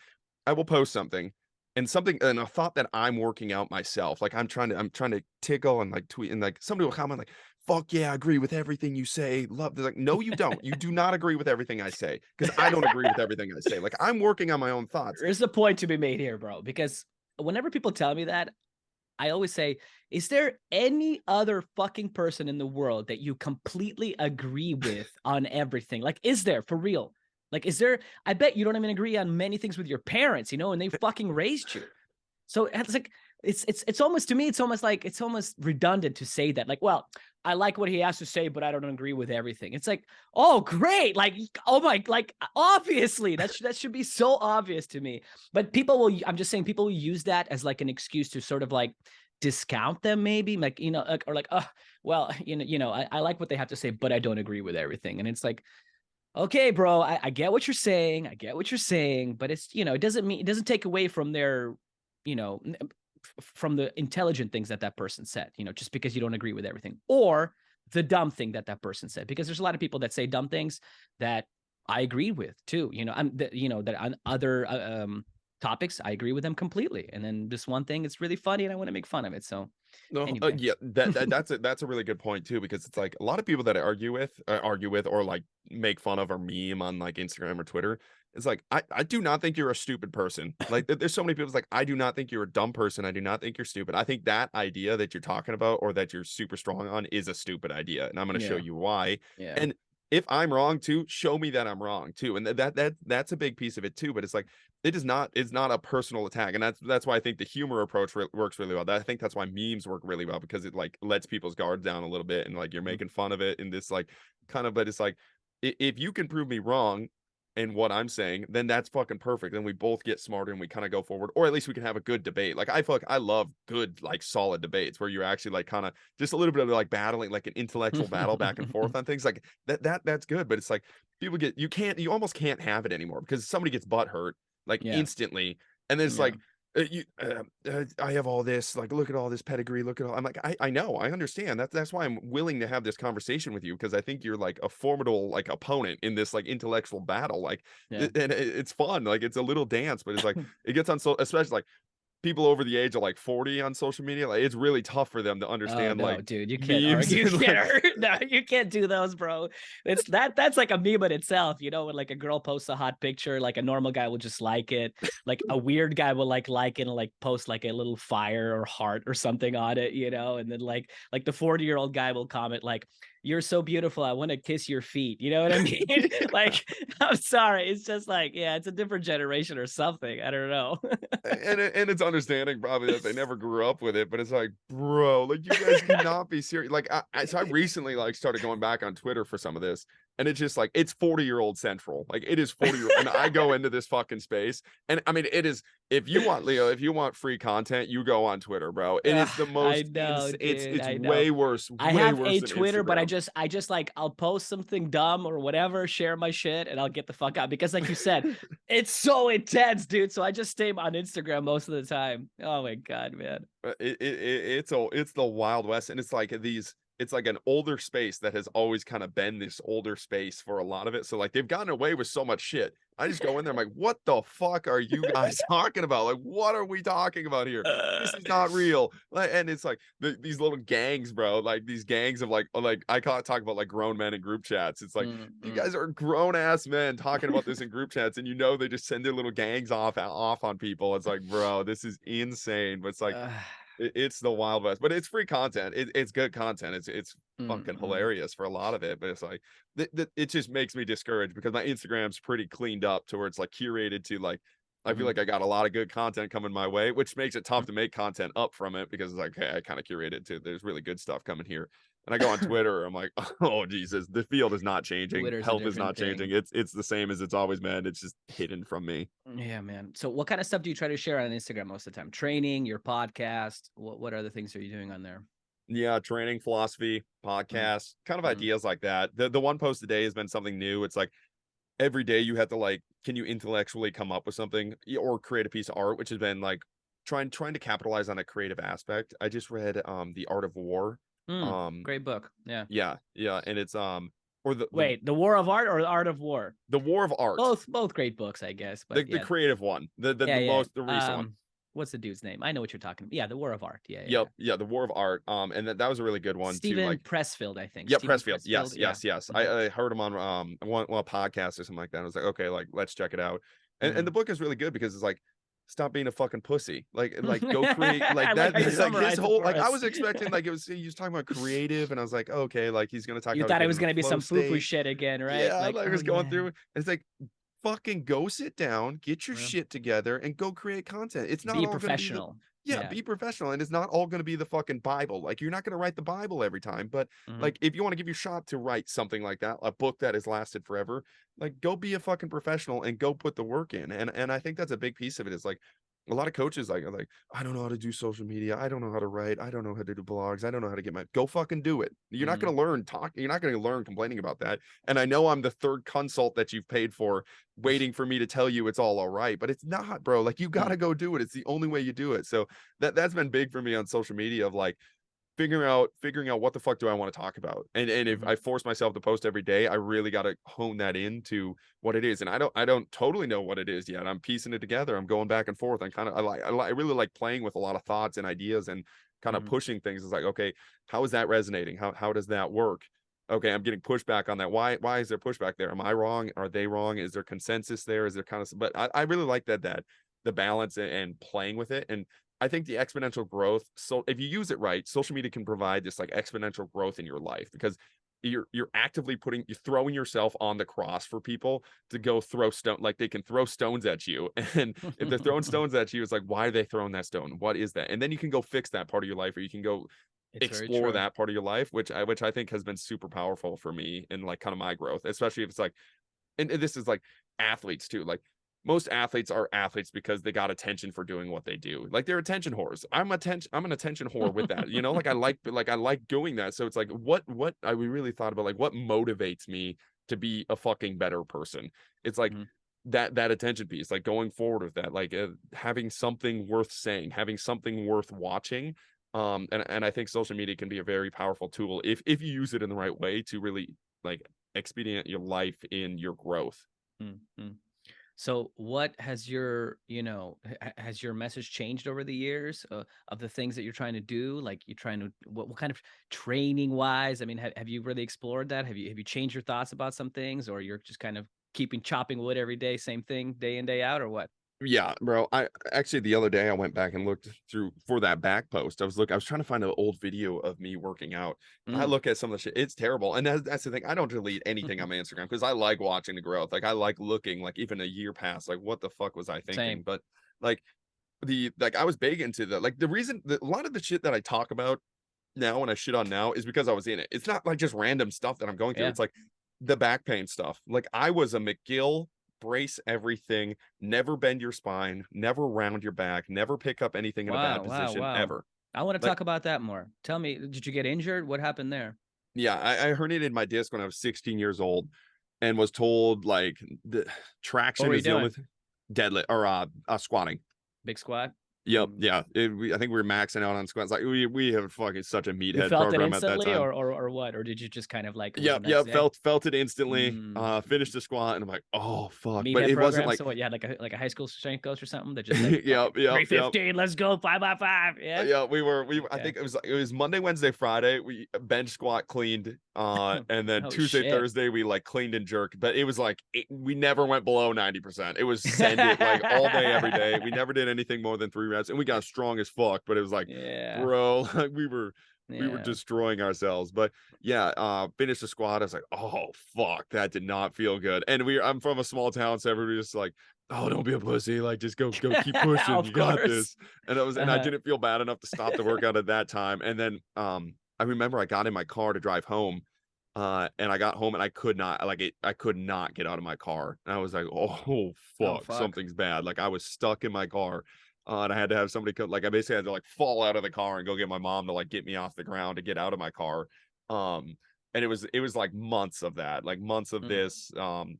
I will post something and a thought that I'm working out myself. Like, I'm trying to tickle and like tweet, and like somebody will comment like, fuck yeah, I agree with everything you say. Love this. Like, no, you don't. You do not agree with everything I say, because I don't agree with everything I say. Like, I'm working on my own thoughts. There's a point to be made here, bro, because whenever people tell me that, I always say, is there any other fucking person in the world that you completely agree with on everything? Like, is there, for real? Like, is there? I bet you don't even agree on many things with your parents, you know, and they fucking raised you. So it's like, it's almost, to me, it's almost redundant to say that. Like, well, I like what he has to say, but I don't agree with everything. It's like, oh, great. Like, oh my, like, obviously that should be so obvious to me. But I'm just saying, people will use that as like an excuse to sort of like discount them, maybe, like, you know, like, or like, oh, well, I like what they have to say, but I don't agree with everything. And it's like, okay, bro, I get what you're saying. I get what you're saying, but it's, it doesn't take away from their, from the intelligent things that person said, just because you don't agree with everything, or the dumb thing that person said, because there's a lot of people that say dumb things that I agree with too. That on other topics, I agree with them completely. And then this one thing, it's really funny and I want to make fun of it. So No, anyway. yeah, that's a really good point too, because it's like a lot of people that I argue with or like make fun of or meme on like Instagram or Twitter. It's like, I do not think you're a stupid person. Like there's so many people, it's like, I do not think you're a dumb person. I do not think you're stupid. I think that idea that you're talking about or that you're super strong on is a stupid idea, and I'm going to show Yeah. you why. Yeah. And if I'm wrong too, show me that I'm wrong too. And that's a big piece of it too. But it's like, it's not a personal attack, and that's why I think the humor approach works really well. I think that's why memes work really well, because it like lets people's guards down a little bit, and like you're making fun of it in this like kind of, but it's like, if you can prove me wrong in what I'm saying, then that's fucking perfect. Then we both get smarter and we kind of go forward, or at least we can have a good debate. Like I feel like I love good, like solid debates where you're actually like kind of just a little bit of like battling, like an intellectual battle back and forth on things like that's good. But it's like people you almost can't have it anymore because somebody gets butt hurt like Yeah. instantly, and then it's Yeah. like I have all this, like, look at all this pedigree, look at all, I'm like, I know, I understand, that's why I'm willing to have this conversation with you, because I think you're like a formidable like opponent in this like intellectual battle, like Yeah. and it's fun, like it's a little dance, but it's like it gets on, so especially like people over the age of like 40 on social media, like it's really tough for them to understand, no, like, dude, you can't memes argue. and, No, you can't do those, bro. That's like a meme in itself, when like a girl posts a hot picture, like a normal guy will just like it, like a weird guy will like it and like post like a little fire or heart or something on it, and then like the 40-year-old guy will comment like, "You're so beautiful, I want to kiss your feet." You know what I mean? Like, I'm sorry, it's just like, yeah, it's a different generation or something. I don't know. and it's understanding probably that they never grew up with it, but it's like, bro, like you guys cannot be serious. Like so I recently like started going back on Twitter for some of this, and it's just like it's 40-year-old central. Like it is 40 and I go into this fucking space, and I mean it is, if you want, Leo, if you want free content, you go on Twitter, bro. It is the most I know, dude, it's I know. way worse, I way have worse a than Twitter, but Instagram. I just like, I'll post something dumb or whatever, share my shit, and I'll get the fuck out, because like you said, it's so intense, dude. So I just stay on Instagram most of the time. Oh my God, man. It's the Wild West, and it's like it's like an older space that has always kind of been this older space for a lot of it. So like they've gotten away with so much shit. I just go in there, I'm like, what the fuck are you guys talking about? Like, what are we talking about here? This is not real. Like, and it's like these little gangs, bro. Like these gangs of like I talk about like grown men in group chats. It's like you guys are grown ass men talking about this in group chats, and they just send their little gangs off on people. It's like, bro, this is insane. But it's like it's the Wild West, but it's free content. It's good content. It's fucking hilarious for a lot of it, but it's like it just makes me discouraged because my Instagram's pretty cleaned up to where it's like curated to like, I feel like I got a lot of good content coming my way, which makes it tough to make content up from it, because it's like, hey, I kind of curated to, there's really good stuff coming here. And I go on Twitter, I'm like, oh Jesus, the field is not changing. Twitter's a Health is different not changing. thing. It's the same as it's always been. It's just hidden from me. Yeah, man. So what kind of stuff do you try to share on Instagram most of the time? Training, your podcast? What other things are you doing on there? Yeah, training, philosophy, podcasts, kind of ideas like that. The one post today has been something new. It's like every day you have to like, can you intellectually come up with something or create a piece of art, which has been like trying to capitalize on a creative aspect. I just read The Art of War. Great book. Yeah. Yeah, and it's or the War of Art or the Art of War? The War of Art. Both great books, I guess. But the creative one, the recent one. What's the dude's name? I know what you're talking about. Yeah, The War of Art. Yeah, The War of Art. And that was a really good one Stephen too. Like Pressfield, I think. Yeah, Stephen Pressfield. Yes. I heard him on one podcast or something like that. I was like, okay, like let's check it out. And the book is really good because it's like stop being a fucking pussy. Like go create like I that. like how you Like his summarized it whole, for like I us. was expecting, like he was talking about creative, and I was like, okay, like he's gonna talk You how to thought it get was in a going to be flow some foo-foo state. shit again, right? Yeah, Like, like I oh was going through, yeah. and it's like, fucking go sit down, get your Well, shit together, and go create content. It's not be all gonna be the professional. yeah, Yeah. be professional, and it's not all gonna be the fucking Bible. Like you're not gonna write the Bible every time, but Mhm. like if you want to give your shot to write something like that, a book that has lasted forever, like go be a fucking professional and go put the work in. And I think that's a big piece of it. Is like a lot of coaches like are like, I don't know how to do social media, I don't know how to write, I don't know how to do blogs, I don't know how to get my go fucking do it. You're not Mhm. gonna learn you're not gonna learn complaining about that. And I know I'm the third consult that you've paid for waiting for me to tell you it's all right, but it's not, bro. Like you gotta go do it. It's the only way you do it. So that's been big for me on social media of like figuring out what the fuck do I want to talk about. And if Mhm. I force myself to post every day, I really got to hone that into what it is. And I don't totally know what it is yet. I'm piecing it together. I'm going back and forth. I really like playing with a lot of thoughts and ideas and kind of Mhm. pushing things. It's like, okay, how is that resonating? How does that work? Okay, I'm getting pushback on that. Why is there pushback there? Am I wrong? Are they wrong? Is there consensus there? Is there kind of, but I really like that the balance and playing with it. And I think the exponential growth. So if you use it right, social media can provide this like exponential growth in your life because you're actively you're throwing yourself on the cross for people to go throw stone, like they can throw stones at you. And if they're throwing stones at you, it's like, why are they throwing that stone? What is that? And then you can go fix that part of your life, or you can go It's very explore true. that part of your life, which I think has been super powerful for me and like kind of my growth, especially if it's like, and this is like athletes too. Like most athletes are athletes because they got attention for doing what they do. Like they're attention whores. I'm an attention whore with that. You know, like I like doing that. So it's like what I we really thought about like what motivates me to be a fucking better person. It's like Mhm. that attention piece, like going forward with that, like having something worth saying, having something worth watching. And I think social media can be a very powerful tool if you use it in the right way to really like expedient your life in your growth. Mhm. So what has your, has your message changed over the years of the things that you're trying to do? Like you're trying to, what kind of training wise? I mean, have you really explored that? Have you changed your thoughts about some things, or you're just kind of chopping wood every day, same thing day in, day out, or what? Yeah, bro. I actually the other day I went back and looked through for that back post. I was trying to find an old video of me working out. I Mm. look at some of the shit. It's terrible. And that's the thing. I don't delete anything on my Instagram because I like watching the growth. Like I like looking like even a year past, like what the fuck was I thinking? Same. But like I was big into the like the reason that a lot of the shit that I talk about now and I shit on now is because I was in it. It's not like just random stuff that I'm going through. Yeah. It's like the back pain stuff. Like I was a McGill brace everything, never bend your spine, never round your back, never pick up anything in a Wow. bad Wow. position Wow. ever. I want to Like, talk about that more. Tell me, did you get injured? What happened there? yeah, I herniated my disc when I was 16 years old and was told like the What traction were you is the only doing? deadlift or squatting. Big squat? Yep, Mm. yeah. I think we were maxing out on squats. Like we have fucking such a You meathead felt it program at that instantly, time. or what? Or did you just kind of like, was the Yep, next yep. day? Felt it instantly. Mm. Finished the squat, and I'm like, oh fuck. But Meathead it wasn't program. like, So what? You had like a high school strength coach or something that just like fucking yep. 315. Let's go 5x5. Yeah. Yeah, we I Okay. think it was Monday, Wednesday, Friday. We bench squat cleaned, and then Oh Tuesday, shit. Thursday we like cleaned and jerked. But it was like we never went below 90%. It was send it like all day, every day. We never did anything more than 3 reps, and we got strong as fuck. But it was like, Yeah. bro, like we were Yeah. destroying ourselves. But yeah, finished the squat. I was like, oh fuck, that did not feel good. And I'm from a small town, so everybody's just like, oh, don't be a pussy. Like, just go keep pushing. Of You got course. this. And I Uh-huh. didn't feel bad enough to stop the workout at that time. And then I remember I got in my car to drive home. And I got home and I could not get out of my car. And I was like, oh Oh fuck, fuck. something's bad. Like I was stuck in my car. And I had to have somebody come, like I basically had to like fall out of the car and go get my mom to like get me off the ground to get out of my car. And it was like months of that, like months of Mm. this.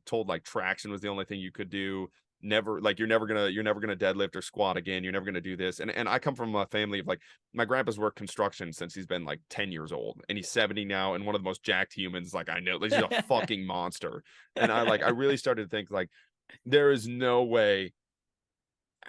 Told like traction was the only thing you could do. Never, like you're never gonna deadlift or squat again. You're never gonna do this. And I come from a family of like, my grandpa's worked construction since he's been like 10 years old, and he's 70 now, and one of the most jacked humans like I know. He's a fucking monster. And I really started to think like, there is no way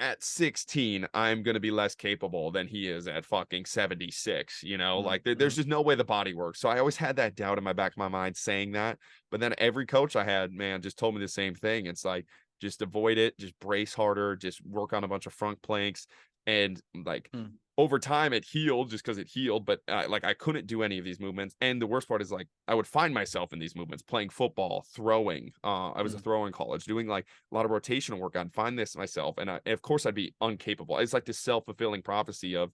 at 16 I'm going to be less capable than he is at fucking 76. Like there's Mm. just no way the body works. So I always had that doubt in my back of my mind saying that. But then every coach I had, man, just told me the same thing. It's like, just avoid it, just brace harder, just work on a bunch of front planks. And like over time it healed just because it healed, but like I couldn't do any of these movements. And the worst part is like I would find myself in these movements playing football, throwing. I was a thrower in college, doing like a lot of rotational work. I'd find this myself, and of course I'd be incapable. It's like this self-fulfilling prophecy of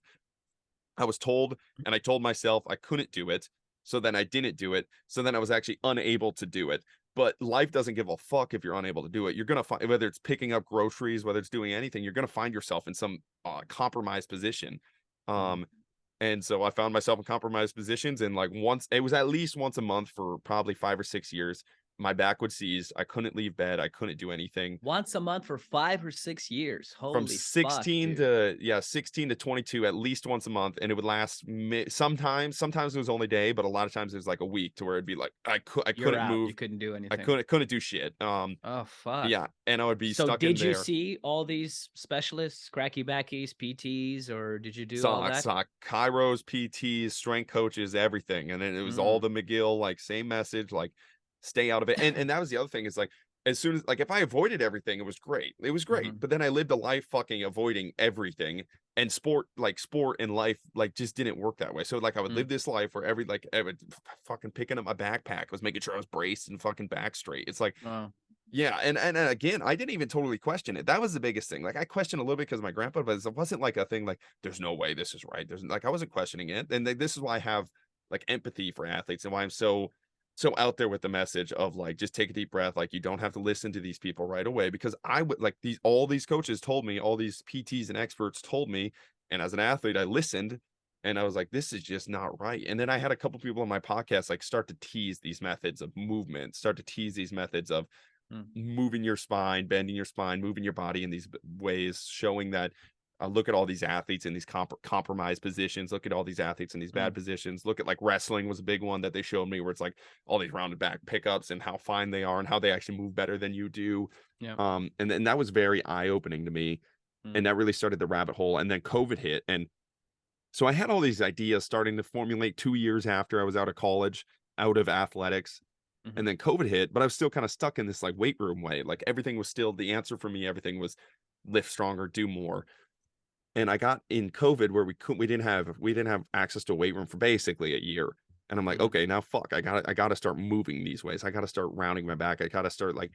I was told, and I told myself I couldn't do it. So then I didn't do it. So then I was actually unable to do it. But life doesn't give a fuck if you're unable to do it. You're going to find, whether it's picking up groceries, whether it's doing anything, you're going to find yourself in some compromised position. And so I found myself in compromised positions. And like once, it was at least once a month for probably 5 or 6 years. My back would seize. I couldn't leave bed. I couldn't do anything. Once a month for 5 or 6 years. From Holy 16 fuck, to 16 to 22, at least once a month, and it would last sometimes it was only a day, but a lot of times it was like a week, to where it'd be like I You're couldn't out. move. You couldn't do anything. I couldn't do shit. Oh fuck. Yeah, and I would be So stuck in did you there. see all these specialists, cracky backies, PTs, or did you do Saw all that? chiros, PTs, strength coaches, everything. And then it was all the McGill, like same message, like stay out of it. And that was the other thing, is like as soon as, like, if I avoided everything, it was great. It was great. But then I lived a life fucking avoiding everything, and sport and life like just didn't work that way. So like I would live this life where I would fucking picking up my backpack, I was making sure I was braced and fucking back straight. It's like, yeah, and again, I didn't even totally question it. That was the biggest thing. Like I questioned a little bit because of my grandpa, but it wasn't like a thing like there's no way this is right. There's like I wasn't questioning it, and this is why I have like empathy for athletes, and why I'm so out there with the message of like just take a deep breath. Like you don't have to listen to these people right away, because I would like all these coaches told me, all these PTs and experts told me, and as an athlete, I listened. And I was like, this is just not right. And then I had a couple people on my podcast like start to tease these methods of movement, start to tease these methods of moving your spine, bending your spine, moving your body in these ways, showing that look at all these athletes in these compromised positions. Look at all these athletes in these bad positions. Look at like wrestling was a big one that they showed me, where it's like all these rounded back pickups and how fine they are and how they actually move better than you do. Yeah. And that was very eye-opening to me. And that really started the rabbit hole. And then COVID hit. And so I had all these ideas starting to formulate 2 years after I was out of college, out of athletics. And then COVID hit, but I was still kind of stuck in this like weight room way. Like everything was still the answer for me. Everything was lift stronger, do more. And I got in COVID where we didn't have access to a weight room for basically a year. And I'm like, okay, now fuck, I gotta start moving these ways. I gotta start rounding my back. I gotta start like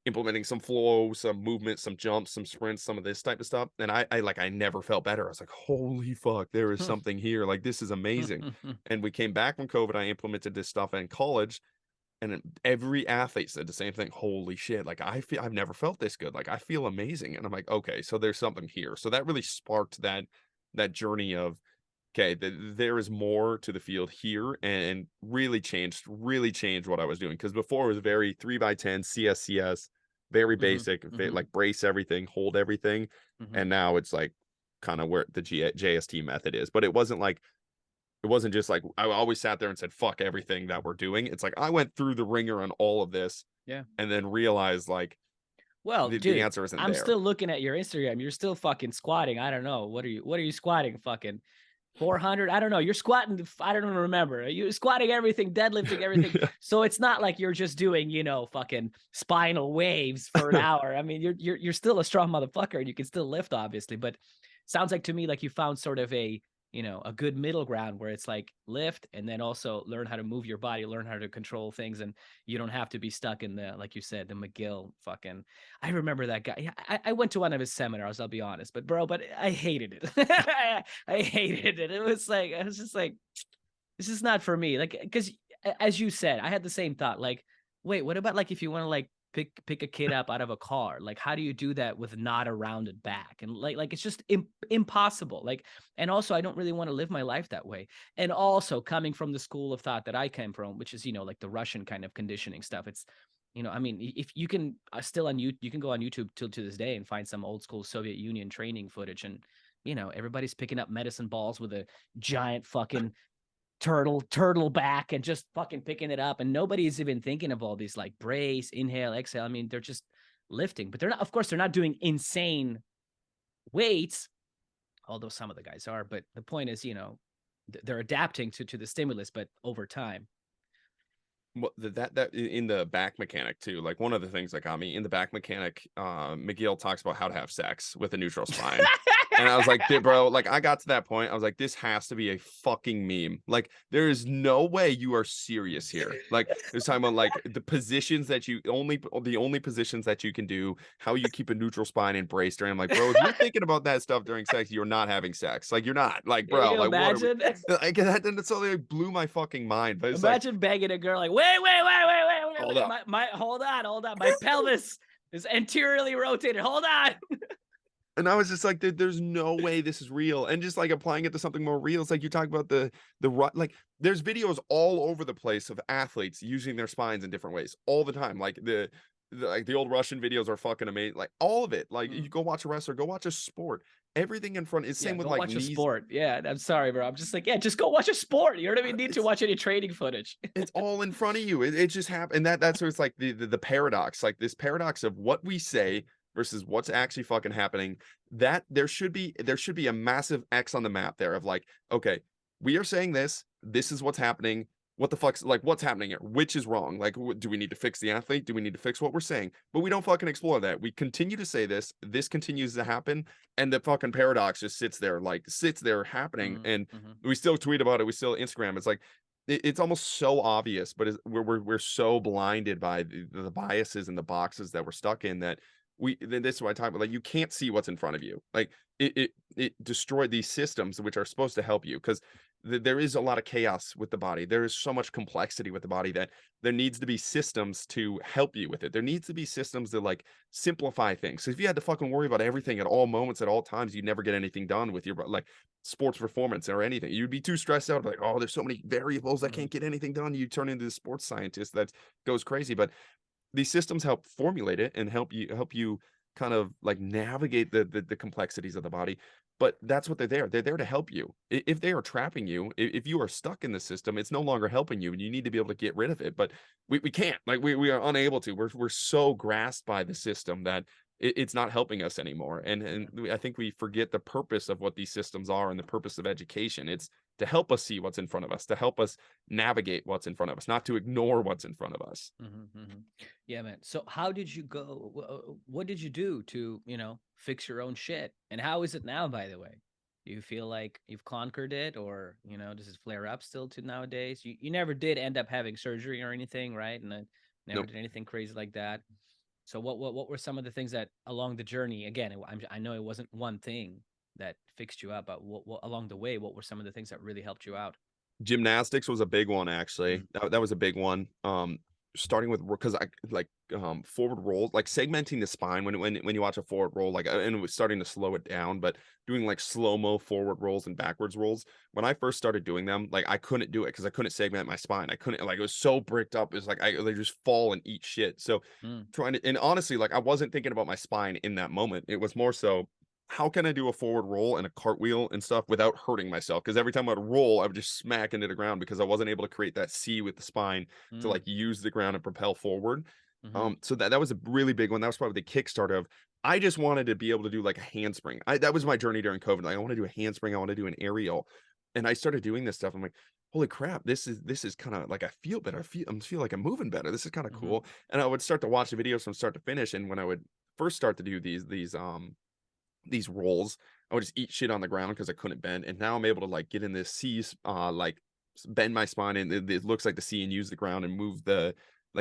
implementing some flow, some movement, some jumps, some sprints, some of this type of stuff. And I never felt better. I was like, holy fuck, there is something here. Like this is amazing. And we came back from COVID. I implemented this stuff in college. And every athlete said the same thing. Holy shit. Like I've never felt this good. Like I feel amazing. And I'm like, okay, so there's something here. So that really sparked that journey of, okay, there is more to the field here, and really changed what I was doing. Cause before it was very 3x10 CSCS, very basic, like brace everything, hold everything. And now it's like kind of where the JST method is, but it wasn't just like I always sat there and said fuck everything that we're doing. It's like I went through the ringer on all of this, and then realized like, well, the dude, answer isn't I'm there. still looking at your Instagram. You're still fucking squatting. I don't know. What are you squatting? Fucking 400? I don't know. You're squatting. I don't even remember. You're squatting everything, deadlifting everything. So it's not like you're just doing, fucking spinal waves for an hour. I mean, you're still a strong motherfucker, and you can still lift, obviously. But sounds like to me like you found sort of a good middle ground where it's like lift and then also learn how to move your body, learn how to control things. And you don't have to be stuck in the, like you said, the McGill fucking, I remember that guy. I went to one of his seminars, I'll be honest, but I hated it. I hated it. It was like, I was just like, this is not for me. Like, cause as you said, I had the same thought, like, wait, what about like, if you want to like pick a kid up out of a car, like how do you do that with not a rounded back? And like it's just impossible. Like, and also I don't really want to live my life that way. And also coming from the school of thought that I came from, which is like the Russian kind of conditioning stuff. It's I mean, if you can still you can go on YouTube till to this day and find some old school Soviet Union training footage, and everybody's picking up medicine balls with a giant fucking turtle back and just fucking picking it up, and nobody's even thinking of all these like brace, inhale, exhale. I mean, they're just lifting, but they're not, of course they're not doing insane weights, although some of the guys are. But the point is, they're adapting to the stimulus, but over time. Well, that in the back mechanic too. Like one of the things that got me in the back mechanic, McGill talks about how to have sex with a neutral spine. And I was like, bro, like I got to that point. I was like, this has to be a fucking meme. Like, there is no way you are serious here. Like, there's talking about like the positions that the only positions that you can do, how you keep a neutral spine and braced. And I'm like, bro, if you're thinking about that stuff during sex, you're not having sex. Like, you're not. Like, Can bro, you like, what are we? imagine? Like that, and so they blew my fucking mind. But it's like, Imagine banging a girl like, wait, hold up. hold on. My pelvis is anteriorly rotated. Hold on. And I was just like, there's no way this is real. And just like applying it to something more real. It's like you talk about like there's videos all over the place of athletes using their spines in different ways all the time. Like the old Russian videos are fucking amazing. Like all of it. Like you go watch a wrestler, go watch a sport. Everything in front is same with go like watch knees. a sport. Yeah, I'm sorry, bro. I'm just like, yeah, just go watch a sport. You don't even need to watch any training footage. It's all in front of you. It just happened. And that's where it's like the paradox, like this paradox of what we say versus what's actually fucking happening. That there should be a massive X on the map there of like, okay, we are saying this is what's happening. What the fuck's like, what's happening here? Which is wrong? Like, do we need to fix the athlete? Do we need to fix what we're saying? But we don't fucking explore that. We continue to say this continues to happen, and the fucking paradox just sits there happening. And we still tweet about it, we still Instagram. It's like it's almost so obvious, but we're so blinded by the biases and the boxes that we're stuck in that this is what I talk about. Like, you can't see what's in front of you. Like it destroyed these systems which are supposed to help you, because there is a lot of chaos with the body. There is so much complexity with the body that there needs to be systems to help you with it. There needs to be systems that like simplify things. So if you had to fucking worry about everything at all moments, at all times, you'd never get anything done with your like sports performance or anything. You'd be too stressed out, like, oh, there's so many variables, I can't get anything done. You turn into a sports scientist that goes crazy. But these systems help formulate it and help you kind of like navigate the complexities of the body. But that's what they're there to help you. If they are trapping you, if you are stuck in the system, it's no longer helping you, and you need to be able to get rid of it. But we can't, like, we are unable to. We're so grasped by the system that it's not helping us anymore. And I think we forget the purpose of what these systems are and the purpose of education. It's to help us see what's in front of us, to help us navigate what's in front of us, not to ignore what's in front of us. Yeah, man. So how did you go? What did you do to, fix your own shit? And how is it now, by the way? Do you feel like you've conquered it, or, does it flare up still to nowadays? You never did end up having surgery or anything, right? And never did anything crazy like that. So what were some of the things that along the journey, again, I know it wasn't one thing that fixed you up, but what along the way, what were some of the things that really helped you out? Gymnastics was a big one, actually. That was a big one. Starting with, because I like forward rolls, like segmenting the spine when you watch a forward roll, like, and it was starting to slow it down, but doing like slow-mo forward rolls and backwards rolls. When I first started doing them, like I couldn't do it because I couldn't segment my spine. I couldn't, like, it was so bricked up. It's like they just fall and eat shit. So trying to, and honestly, like I wasn't thinking about my spine in that moment. It was more so, how can I do a forward roll and a cartwheel and stuff without hurting myself? Because every time I'd roll, I would just smack into the ground because I wasn't able to create that C with the spine to like use the ground and propel forward. So that was a really big one. That was probably the kickstart of, I just wanted to be able to do like a handspring. That was my journey during COVID. Like, I want to do a handspring. I want to do an aerial. And I started doing this stuff. I'm like, holy crap, this is kind of like, I feel better. I feel like I'm moving better. This is kind of cool. And I would start to watch the videos from start to finish. And when I would first start to do these rolls, I would just eat shit on the ground because I couldn't bend. And now I'm able to like get in this C, like bend my spine, and it looks like the C, and use the ground and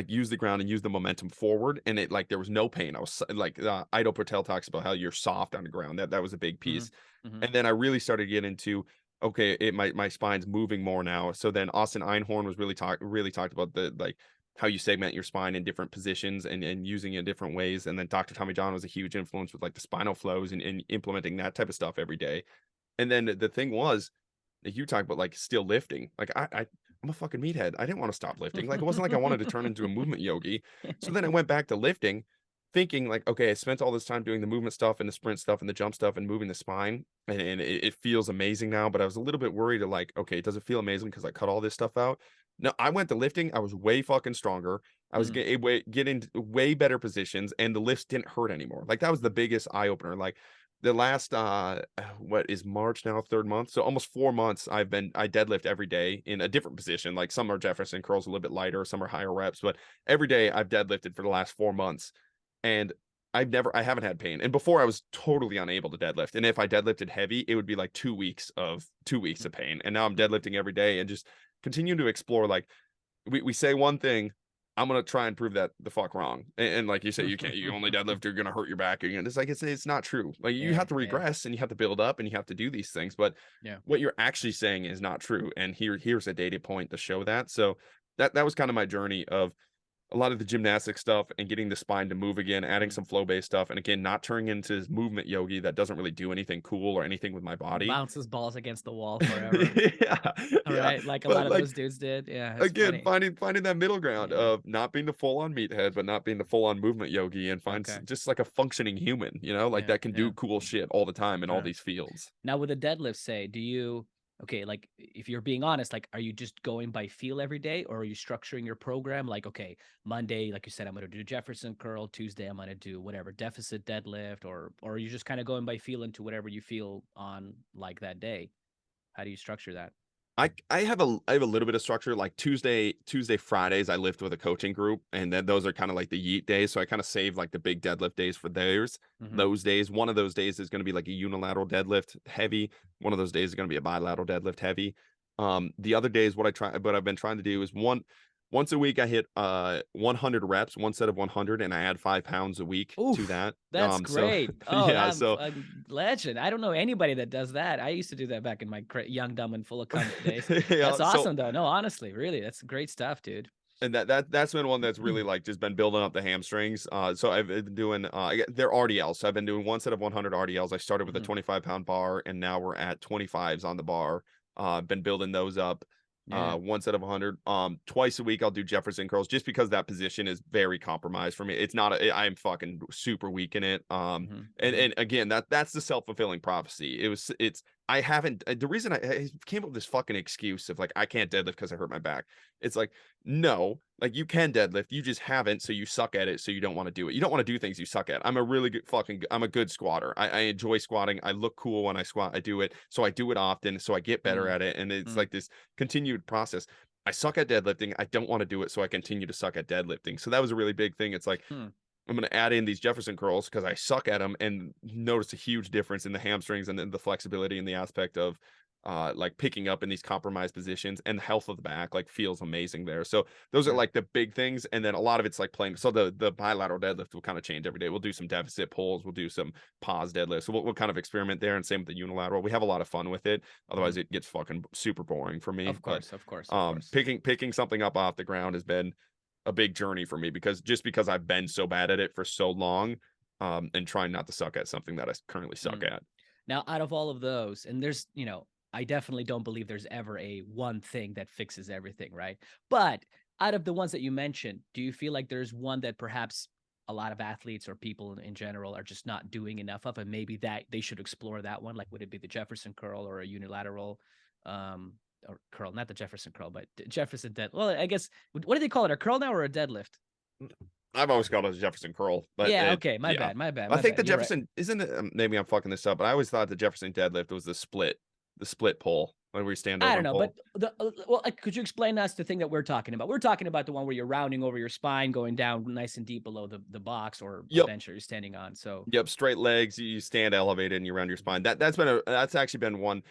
use the ground and use the momentum forward. And it, like, there was no pain. I was like, Ido Patel talks about how you're soft on the ground. That was a big piece. And then I really started to get into, okay, my spine's moving more now. So then Austin Einhorn was really talked about the, like, how you segment your spine in different positions and using it in different ways. And then Dr. Tommy John was a huge influence with like the spinal flows and implementing that type of stuff every day. And then the thing was, you talk about like still lifting. Like I'm a fucking meathead. I didn't want to stop lifting. Like, it wasn't like I wanted to turn into a movement yogi. So then I went back to lifting, thinking like, okay, I spent all this time doing the movement stuff and the sprint stuff and the jump stuff and moving the spine, and it feels amazing now. But I was a little bit worried to like, okay, does it feel amazing because I cut all this stuff out? No, I went to lifting. I was way fucking stronger. I was getting way better positions, and the lifts didn't hurt anymore. Like, that was the biggest eye opener. Like, the last what is March now, 3rd month, so almost 4 months I deadlift every day in a different position. Like some are Jefferson curls a little bit lighter, some are higher reps, but every day I've deadlifted for the last 4 months, and I haven't had pain. And before I was totally unable to deadlift, and if I deadlifted heavy it would be like 2 weeks of pain. And now I'm deadlifting every day and just continue to explore. Like we say one thing, I'm gonna try and prove that the fuck wrong. And like you say, you only deadlift, you're gonna hurt your back. You're gonna, it's like it's not true. Like you have to regress and you have to build up and you have to do these things. But what you're actually saying is not true. And here's a data point to show that. So that was kind of my journey of a lot of the gymnastic stuff and getting the spine to move again, adding some flow-based stuff, and again, not turning into this movement yogi that doesn't really do anything cool or anything with my body. Bounces balls against the wall forever. All right, like a But lot of those dudes did. Yeah, it's again, funny. finding that middle ground of not being the full-on meathead, but not being the full-on movement yogi, and just like a functioning human, like that can do cool shit all the time in all these fields. Now with the deadlift, say, do you okay, like if you're being honest, like are you just going by feel every day, or are you structuring your program like, okay, Monday, like you said, I'm going to do Jefferson curl, Tuesday I'm going to do whatever deficit deadlift, or are you just kind of going by feel into whatever you feel on like that day? How do you structure that? I have a little bit of structure. Like Tuesday, Fridays, I lift with a coaching group, and then those are kind of like the yeet days. So I kind of save like the big deadlift days for theirs. Those days, one of those days is going to be like a unilateral deadlift heavy. One of those days is going to be a bilateral deadlift heavy. The other days, what I've been trying to do is once a week I hit 100 reps, one set of 100, and I add 5 pounds a week to that. That's great. Yeah, so a legend. I don't know anybody that does that. I used to do that back in my young, dumb, and full of cum days. That's awesome, though. No, honestly, really, that's great stuff, dude. And that's been one that's really like just been building up the hamstrings. So I've been doing they're RDLs. So I've been doing one set of 100 RDLs. I started with a 25-pound bar, and now we're at 25s on the bar. Been building those up. One set of 100. Twice a week I'll do Jefferson curls, just because that position is very compromised for me. It's not I'm fucking super weak in it. And again, that's the self-fulfilling prophecy. I haven't, the reason I came up with this fucking excuse of like I can't deadlift because I hurt my back. It's like, no, like you can deadlift, you just haven't, so you suck at it, so you don't want to do it. You don't want to do things you suck at. I'm a really good I'm a good squatter. I enjoy squatting. I look cool when I squat. I do it, so I do it often, so I get better at it, and it's like this continued process. I suck at deadlifting. I don't want to do it, so I continue to suck at deadlifting. So that was a really big thing. It's like I'm going to add in these Jefferson curls because I suck at them, and notice a huge difference in the hamstrings and then the flexibility and the aspect of like picking up in these compromised positions, and the health of the back like feels amazing there. So those are like the big things. And then a lot of it's like playing. So the bilateral deadlift will kind of change every day. We'll do some deficit pulls. We'll do some pause deadlifts. So we'll kind of experiment there, and same with the unilateral. We have a lot of fun with it. Otherwise it gets fucking super boring for me. Of course. Picking something up off the ground has been a big journey for me, because I've been so bad at it for so long, and trying not to suck at something that I currently suck at. Now, out of all of those, and there's, I definitely don't believe there's ever a one thing that fixes everything, right? But out of the ones that you mentioned, do you feel like there's one that perhaps a lot of athletes or people in general are just not doing enough of, and maybe that they should explore that one? Like, would it be the Jefferson curl or a unilateral or curl, not the Jefferson curl, but Jefferson dead. Well, I guess, what do they call it? A curl now or a deadlift? I've always called it a Jefferson curl. But okay. My bad. I think the Jefferson isn't it, maybe I'm fucking this up, but I always thought the Jefferson deadlift was the split pull when we stand over. I don't know, but could you explain to us the thing that we're talking about? We're talking about the one where you're rounding over your spine, going down nice and deep below the box or bench that you're standing on. So straight legs, you stand elevated and you round your spine. That's actually been one.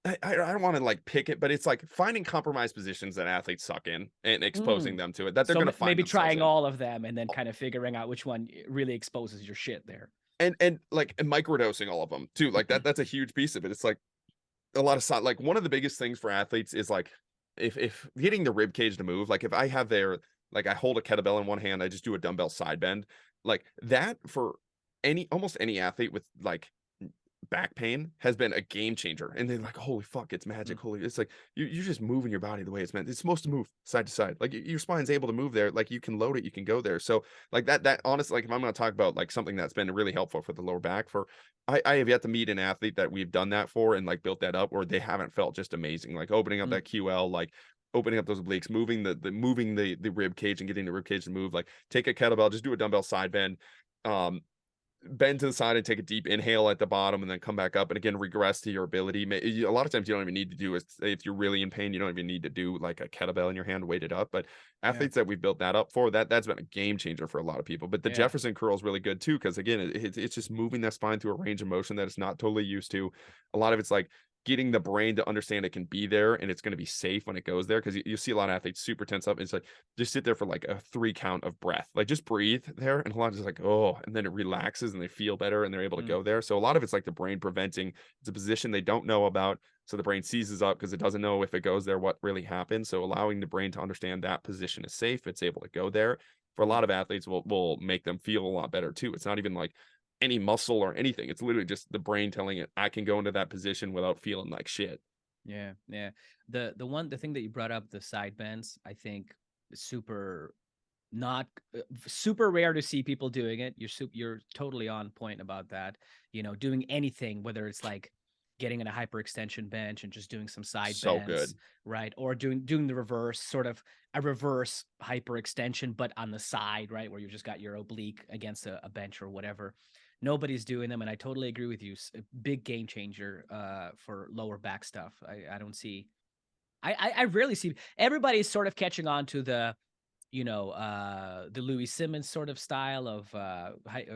I don't want to like pick it, but it's like finding compromised positions that athletes suck in and exposing them to it, that they're going to find maybe trying all of them and then kind of figuring out which one really exposes your shit there. And like microdosing all of them too. Like that's a huge piece of it. It's like a lot of like one of the biggest things for athletes is like if getting the rib cage to move, like if I have like I hold a kettlebell in one hand, I just do a dumbbell side bend, like that for almost any athlete with like back pain has been a game changer. And they're like, holy fuck, it's magic. It's like you're just moving your body the way it's meant. It's supposed to move side to side. Like your spine's able to move there. Like you can load it, you can go there. So like that honestly, like if I'm going to talk about like something that's been really helpful for the lower back, I have yet to meet an athlete that we've done that for and like built that up where they haven't felt just amazing. Like opening up that QL, like opening up those obliques, moving the rib cage and getting the rib cage to move. Like take a kettlebell, just do a dumbbell side bend, bend to the side and take a deep inhale at the bottom and then come back up and again regress to your ability. A lot of times you don't even need to do it if you're really in pain. You don't even need to do like a kettlebell in your hand, weight it up. But athletes that we built that up for, that's been a game changer for a lot of people. But the Jefferson curl is really good too, because again, it's just moving that spine through a range of motion that it's not totally used to. A lot of it's like getting the brain to understand it can be there and it's going to be safe when it goes there, because you see a lot of athletes super tense up. It's like just sit there for like a 3 count of breath, like just breathe there, and a lot of just like, oh, and then it relaxes and they feel better and they're able to go there. So a lot of it's like the brain preventing. It's a position they don't know about, so the brain seizes up because it doesn't know if it goes there what really happens. So allowing the brain to understand that position is safe, it's able to go there, for a lot of athletes will make them feel a lot better too. It's not even like any muscle or anything. It's literally just the brain telling it, I can go into that position without feeling like shit. Yeah. The thing that you brought up, the side bends, I think super not super rare to see people doing it. You're totally on point about that. Doing anything, whether it's like getting in a hyperextension bench and just doing some side So bends, good. right? Or doing the reverse, sort of a reverse hyperextension, but on the side, right, where you just got your oblique against a bench or whatever. Nobody's doing them, and I totally agree with you. Big game changer for lower back stuff. I don't see. I rarely see. Everybody's sort of catching on to the Louis Simmons sort of style of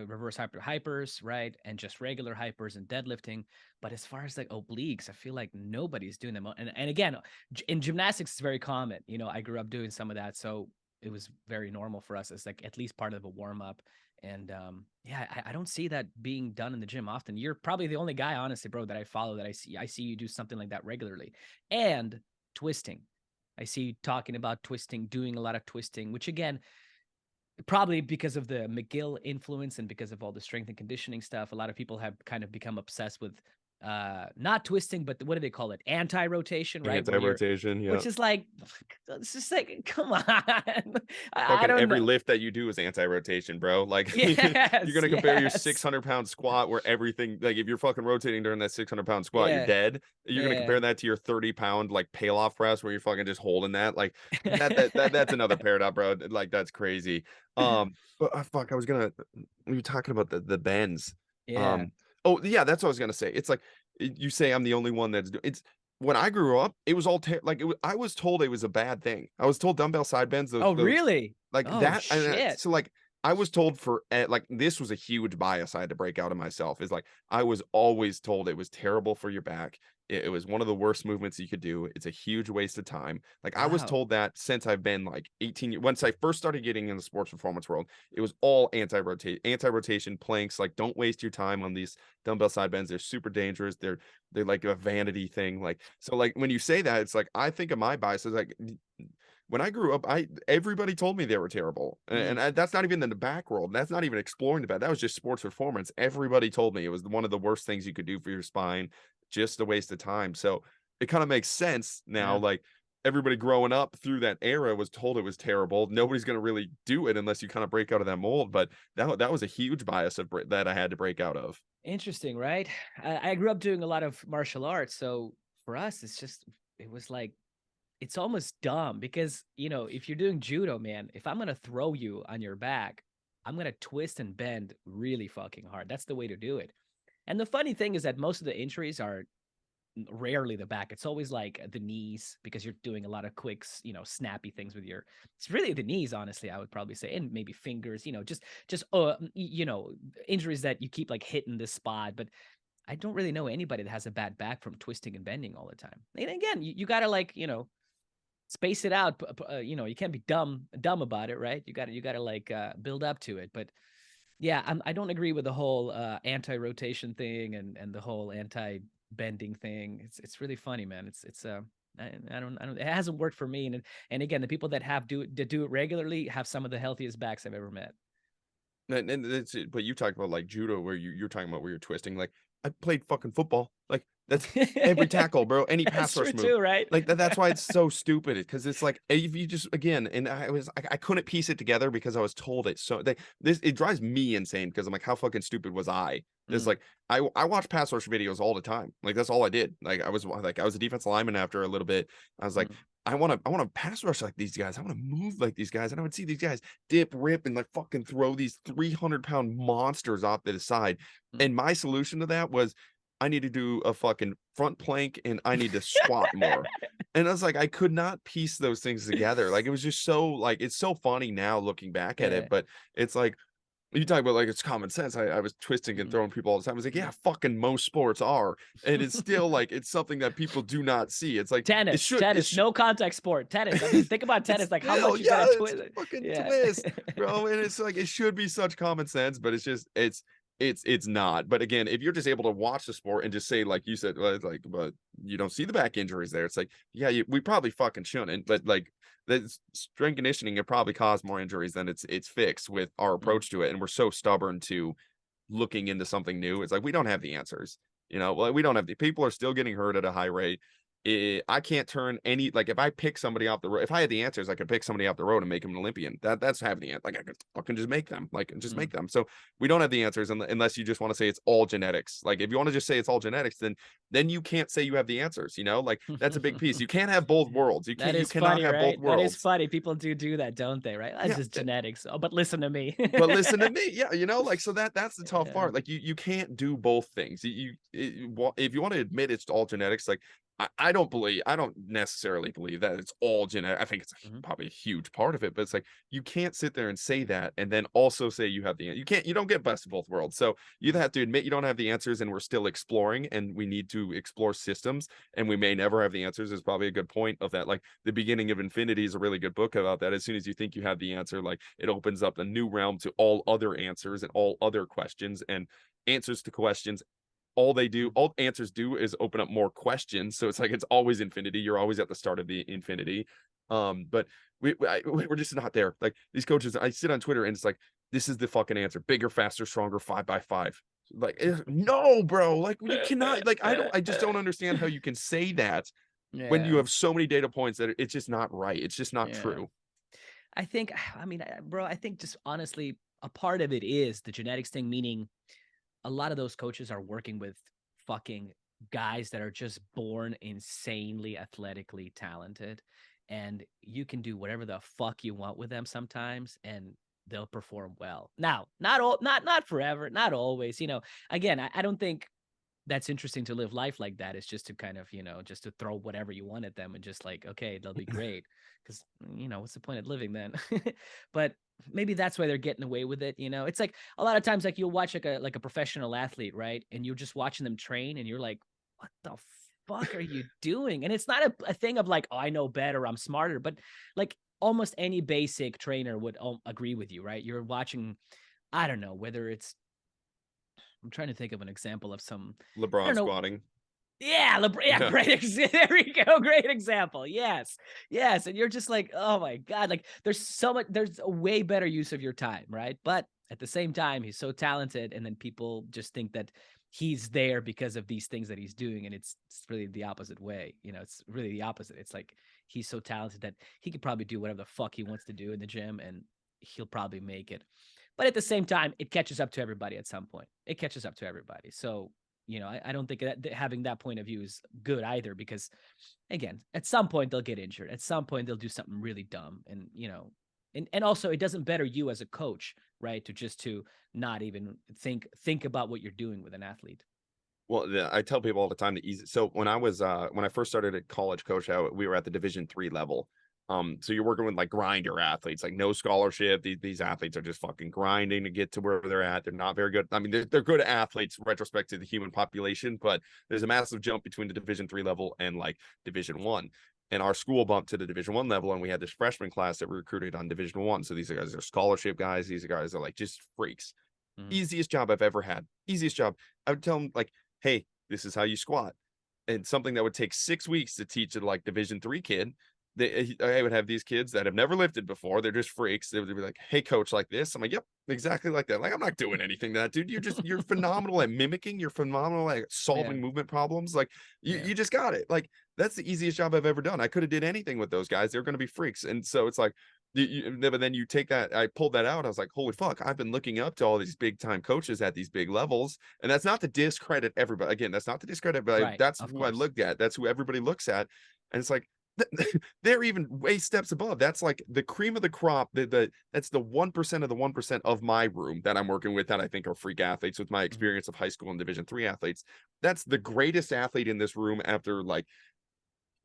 reverse hypers, right? And just regular hypers and deadlifting. But as far as like obliques, I feel like nobody's doing them. And again, in gymnastics, it's very common. I grew up doing some of that. So it was very normal for us. It's like at least part of a warm up. And I don't see that being done in the gym often. You're probably the only guy, honestly, bro, that I follow that I see you do something like that regularly. And twisting. I see you talking about twisting, doing a lot of twisting, which again, probably because of the McGill influence and because of all the strength and conditioning stuff, a lot of people have kind of become obsessed with not twisting, but what do they call it? Anti-rotation, right? Anti-rotation, yeah. Which is like, it's just like, come on. I Fucking don't every know. lift that you do is anti-rotation, bro. Like Yes, you're gonna compare your yes. 600-pound squat where everything, like if you're fucking rotating during that 600-pound squat, you're Yeah. dead. You're gonna compare that to your 30-pound like pail-off press where you're fucking just holding that. Like that's another paradox, bro. Like that's crazy. But fuck, we were talking about the bends. Yeah. Oh yeah, that's what I was gonna say. It's like you say I'm the only one that's it's when I grew up, it was all I was told it was a bad thing. I was told dumbbell side bends, Oh, those really? like Oh, that, and shit. so like I was told like this was a huge bias I had to break out of myself. Is like I was always told it was terrible for your back. It was one of the worst movements you could do. It's a huge waste of time. Like I was Wow. told that since I've been like 18 years. Once I first started getting in the sports performance world, it was all anti-rotation planks. Like don't waste your time on these dumbbell side bends. They're super dangerous. They're like a vanity thing. Like so like when you say that, it's like I think of my biases like when I grew up, everybody told me they were terrible, and that's not even in the back world. That's not even exploring the back. That was just sports performance. Everybody told me it was one of the worst things you could do for your spine, just a waste of time. So it kind of makes sense now. Yeah. Like everybody growing up through that era was told it was terrible. Nobody's gonna really do it unless you kind of break out of that mold. But that was a huge bias that I had to break out of. Interesting, right? I grew up doing a lot of martial arts, so for us, it was like it's almost dumb because if you're doing judo, man, if I'm gonna throw you on your back, I'm gonna twist and bend really fucking hard. That's the way to do it. And the funny thing is that most of the injuries are rarely the back. It's always like the knees because you're doing a lot of quick, snappy things with it's really the knees, honestly, I would probably say, and maybe fingers, just injuries that you keep like hitting this spot. But I don't really know anybody that has a bad back from twisting and bending all the time. And again, you gotta like, space it out. You can't be dumb about it, right? You gotta like build up to it. But yeah, I don't agree with the whole anti-rotation thing and the whole anti-bending thing. It's really funny, man. I don't it hasn't worked for me. And again, the people that do it regularly have some of the healthiest backs I've ever met. And it's but you talked about like judo where you're talking about where you're twisting. Like I played fucking football. Like that's every tackle, bro. Any That's pass rush true move. too, right? Like that's why it's so stupid. Because it's like if you just again, and I couldn't piece it together because I was told it. So it drives me insane because I'm like, how fucking stupid was I? It's like I watch pass rush videos all the time. Like that's all I did. Like I was a defense lineman after a little bit. I was like, I want to pass rush like these guys. I want to move like these guys. And I would see these guys dip, rip, and like fucking throw these 300-pound monsters off to the side. And my solution to that was I need to do a fucking front plank and I need to squat more. And I was like, I could not piece those things together. Like, it was just so like, it's so funny now looking back at Yeah. it, but it's like, you talk about like it's common sense. I was twisting and throwing people all the time. I was like, yeah, fucking most sports are, and it's still like it's something that people do not see. It's like Tennis, no contact sport. Tennis. I mean, think about tennis, like how much you gotta twist. Fucking twist, bro. And it's like it should be such common sense, but it's just it's not. But again, if you're just able to watch the sport and just say, like you said, like, but you don't see the back injuries there. It's like, yeah, we probably fucking shouldn't, but like the strength conditioning, it probably caused more injuries than it's fixed with our approach to it. And we're so stubborn to looking into something new. It's like, we don't have the answers, well, we don't have the people are still getting hurt at a high rate. I can't turn any, like, if I pick somebody off the road, if I had the answers, I could pick somebody off the road and make him an Olympian. That's having the answer. Like, I could fucking just make them, make them. So we don't have the answers unless you just want to say it's all genetics. Like, if you want to just say it's all genetics, then you can't say you have the answers, like that's a big piece. You can't have both worlds. You cannot funny, have right? both worlds. That is funny. People do that, don't they? Right? That's just genetics. Oh, but listen to me. But listen to me. Yeah. Like, so that's the tough part. Like, you can't do both things. If you want to admit it's all genetics, like, I don't necessarily believe that it's all genetic. I think it's probably a huge part of it, but it's like, you can't sit there and say that and then also say you have you don't get best of both worlds. So you have to admit you don't have the answers, and we're still exploring, and we need to explore systems, and we may never have the answers is probably a good point of that. Like, The Beginning of Infinity is a really good book about that. As soon as you think you have the answer, like, it opens up a new realm to all other answers and all other questions and answers to questions. All answers do is open up more questions. So it's like, it's always infinity. You're always at the start of the infinity. But we're just not there. Like, these coaches, I sit on Twitter and it's like, this is the fucking answer: bigger, faster, stronger, 5x5. Like, no, bro, like, you cannot, like, I just don't understand how you can say that when you have so many data points that it's just not right. It's just not true. I think, bro, I think just honestly, a part of it is the genetics thing, meaning a lot of those coaches are working with fucking guys that are just born insanely athletically talented, and you can do whatever the fuck you want with them sometimes, and they'll perform well. Now, not forever, not always. Again, I don't think that's interesting to live life like that. It's just to kind of, just to throw whatever you want at them and just like, okay, they'll be great. Because, what's the point of living then? But maybe that's why they're getting away with it. It's like a lot of times, like, you'll watch like a professional athlete, right? And you're just watching them train and you're like, what the fuck are you doing? And it's not a thing of like, oh, I know better, I'm smarter, but like almost any basic trainer would agree with you, right? You're watching, I don't know, whether it's, I'm trying to think of an example of some LeBron squatting. Yeah, yeah, great. There we go. Great example. Yes. And you're just like, oh my God, like, there's a way better use of your time, right? But at the same time, he's so talented, and then people just think that he's there because of these things that he's doing, and it's really the opposite way. It's really the opposite. It's like, he's so talented that he could probably do whatever the fuck he wants to do in the gym, and he'll probably make it. But at the same time, it catches up to everybody at some point. It catches up to everybody. So, I don't think that having that point of view is good either, because, again, at some point they'll get injured. At some point they'll do something really dumb, and and also, it doesn't better you as a coach, right? To not even think about what you're doing with an athlete. Well, I tell people all the time so when I first started at college coach out, we were at the Division III level. So you're working with like grinder athletes, like no scholarship. These athletes are just fucking grinding to get to where they're at. They're not very good. I mean, they're good athletes retrospect to the human population, but there's a massive jump between the Division III level and like Division I. And our school bumped to the Division I level, and we had this freshman class that we recruited on Division I. So these guys are scholarship guys. These guys are like just freaks. Easiest job I've ever had. Easiest job. I would tell them, like, hey, this is how you squat. And something that would take 6 weeks to teach a like Division III kid. I would have these kids that have never lifted before. They're just freaks. They would be like, hey, coach, like this. I'm like, yep, exactly like that. Like, I'm not doing anything to that, dude. You're phenomenal at mimicking. You're phenomenal at solving movement problems. Like, you just got it. Like, that's the easiest job I've ever done. I could have did anything with those guys. They're going to be freaks. And so it's like, but then you take that, I pulled that out. I was like, holy fuck, I've been looking up to all these big time coaches at these big levels. And that's not to discredit everybody. Again, that's not to discredit, but Right, that's who I looked at. That's who everybody looks at. And it's like, they're even way steps above. That's like the cream of the crop. That's the 1% of the 1% of my room that I'm working with that I think are freak athletes with my experience of high school and Division III athletes. That's the greatest athlete in this room after like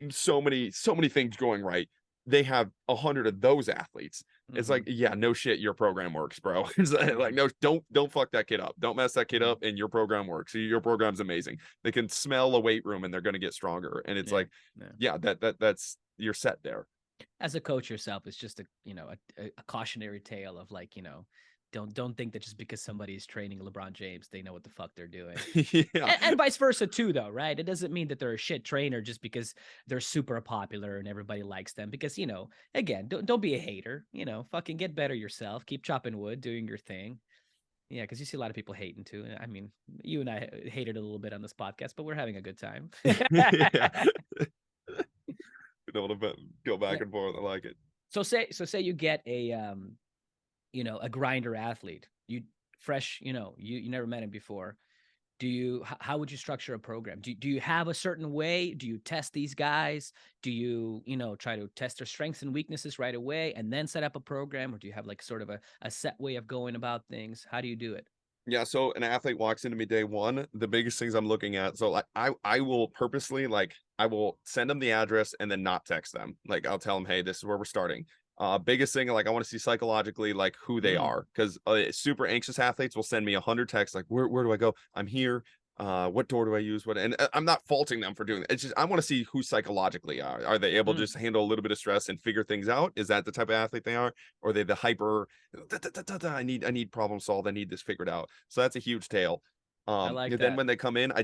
so many things going right. They have 100 of those athletes. It's like, yeah, no shit, your program works, bro. It's like, no, don't fuck that kid up. Don't mess that kid up, and your program works. Your program's amazing. They can smell a weight room and they're going to get stronger. And it's like, yeah, that's you're set there. As a coach yourself, it's just a cautionary tale of like, don't think that just because somebody is training LeBron James, they know what the fuck they're doing. Yeah. And vice versa too, though, right? It doesn't mean that they're a shit trainer just because they're super popular and everybody likes them. Because, again, don't be a hater. Fucking get better yourself. Keep chopping wood, doing your thing. Yeah, because you see a lot of people hating too. I mean, you and I hated a little bit on this podcast, but we're having a good time. Yeah. Able to go back and forth. I like it. So say you get a grinder athlete, you fresh, you never met him before. How would you structure a program? Do you have a certain way? Do you test these guys? Do you, try to test their strengths and weaknesses right away and then set up a program? Or do you have like sort of a set way of going about things? How do you do it? Yeah, so an athlete walks into me day one. The biggest things I'm looking at, so like I will purposely I will send them the address and then not text them. Like I'll tell them, hey, this is where we're starting. Biggest thing, like I want to see psychologically like who they are, because super anxious athletes will send me 100 texts like, where do I go? I'm here. What door do I use? And I'm not faulting them for doing it. It's just I want to see who psychologically are they able to just handle a little bit of stress and figure things out? Is that the type of athlete they are? Or are they the hyper I need problem solved, I need this figured out? So that's a huge tail. I like Then that. when they come in, I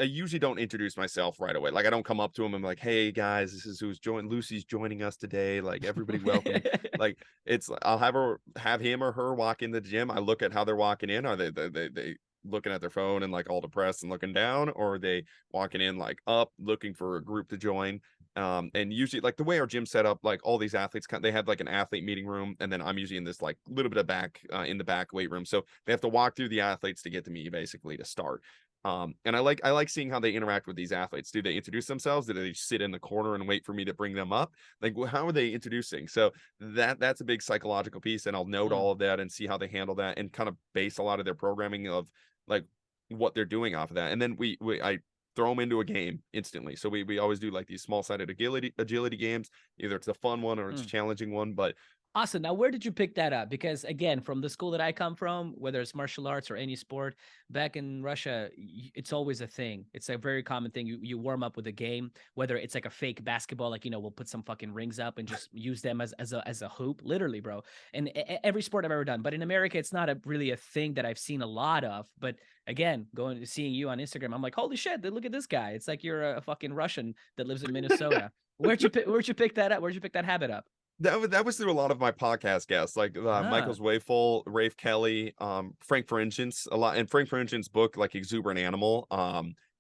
usually don't introduce myself right away. Like I don't come up to them and like, hey guys, this is who's Lucy's joining us today, like everybody welcome. Like it's I'll have him or her walk in the gym. I look at how they're walking in. Are they looking at their phone and like all depressed and looking down, or are they walking in like up looking for a group to join? And usually like the way our gym's set up, like all these athletes they have like an athlete meeting room, and then I'm usually in this like little bit of back in the back weight room, so they have to walk through the athletes to get to me basically to start. And I like seeing how they interact with these athletes. Do they introduce themselves? Do they sit in the corner and wait for me to bring them up? Like, how are they introducing? So that's a big psychological piece, and I'll note all of that and see how they handle that, and kind of base a lot of their programming of like what they're doing off of that. And then I throw them into a game instantly. So we always do like these small-sided agility games. Either it's a fun one or it's a challenging one, but Awesome. Now, where did you pick that up? Because again, from the school that I come from, whether it's martial arts or any sport, back in Russia, it's always a thing. It's a very common thing. You warm up with a game, whether it's like a fake basketball, like, we'll put some fucking rings up and just use them as a hoop, literally, bro. And every sport I've ever done. But in America, it's not really a thing that I've seen a lot of. But again, seeing you on Instagram, I'm like, holy shit, look at this guy. It's like you're a fucking Russian that lives in Minnesota. Where'd you pick that up? Where'd you pick that habit up? That was through a lot of my podcast guests, like Michael Zwafel, Rafe Kelly, Frank for instance, a lot. And Frank for instance book, like Exuberant Animal,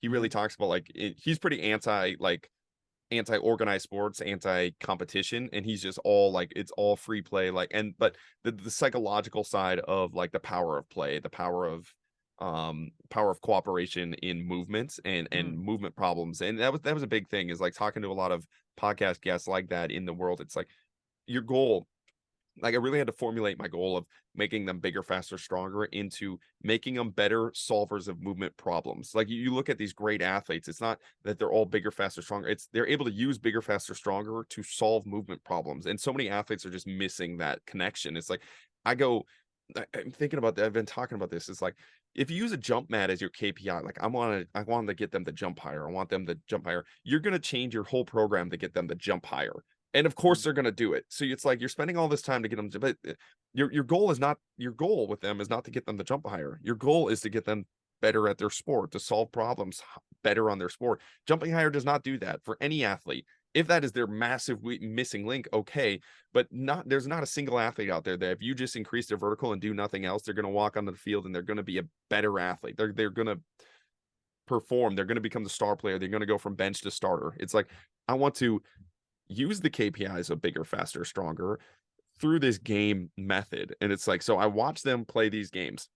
he really talks about like he's pretty anti-organized sports, anti-competition, and he's just all like it's all free play, like. And but the psychological side of like the power of play, the power of cooperation in movements and movement problems, and that was a big thing, is like talking to a lot of podcast guests like that in the world. It's like your goal, like I really had to formulate my goal of making them bigger, faster, stronger into making them better solvers of movement problems. Like you look at these great athletes, it's not that they're all bigger, faster, stronger. It's they're able to use bigger, faster, stronger to solve movement problems. And so many athletes are just missing that connection. It's like I'm thinking about that. I've been talking about this. It's like if you use a jump mat as your KPI, like I want to get them to jump higher. I want them to jump higher. You're going to change your whole program to get them to jump higher. And of course they're going to do it. So it's like you're spending all this time to get them to, but your goal with them is not to get them to jump higher. Your goal is to get them better at their sport, to solve problems better on their sport. Jumping higher does not do that for any athlete. If that is their massive missing link, okay, but there's not a single athlete out there that if you just increase their vertical and do nothing else, they're going to walk onto the field and they're going to be a better athlete. They're going to perform. They're going to become the star player. They're going to go from bench to starter. It's like I want to use the KPIs of bigger, faster, stronger through this game method. And it's like, so I watch them play these games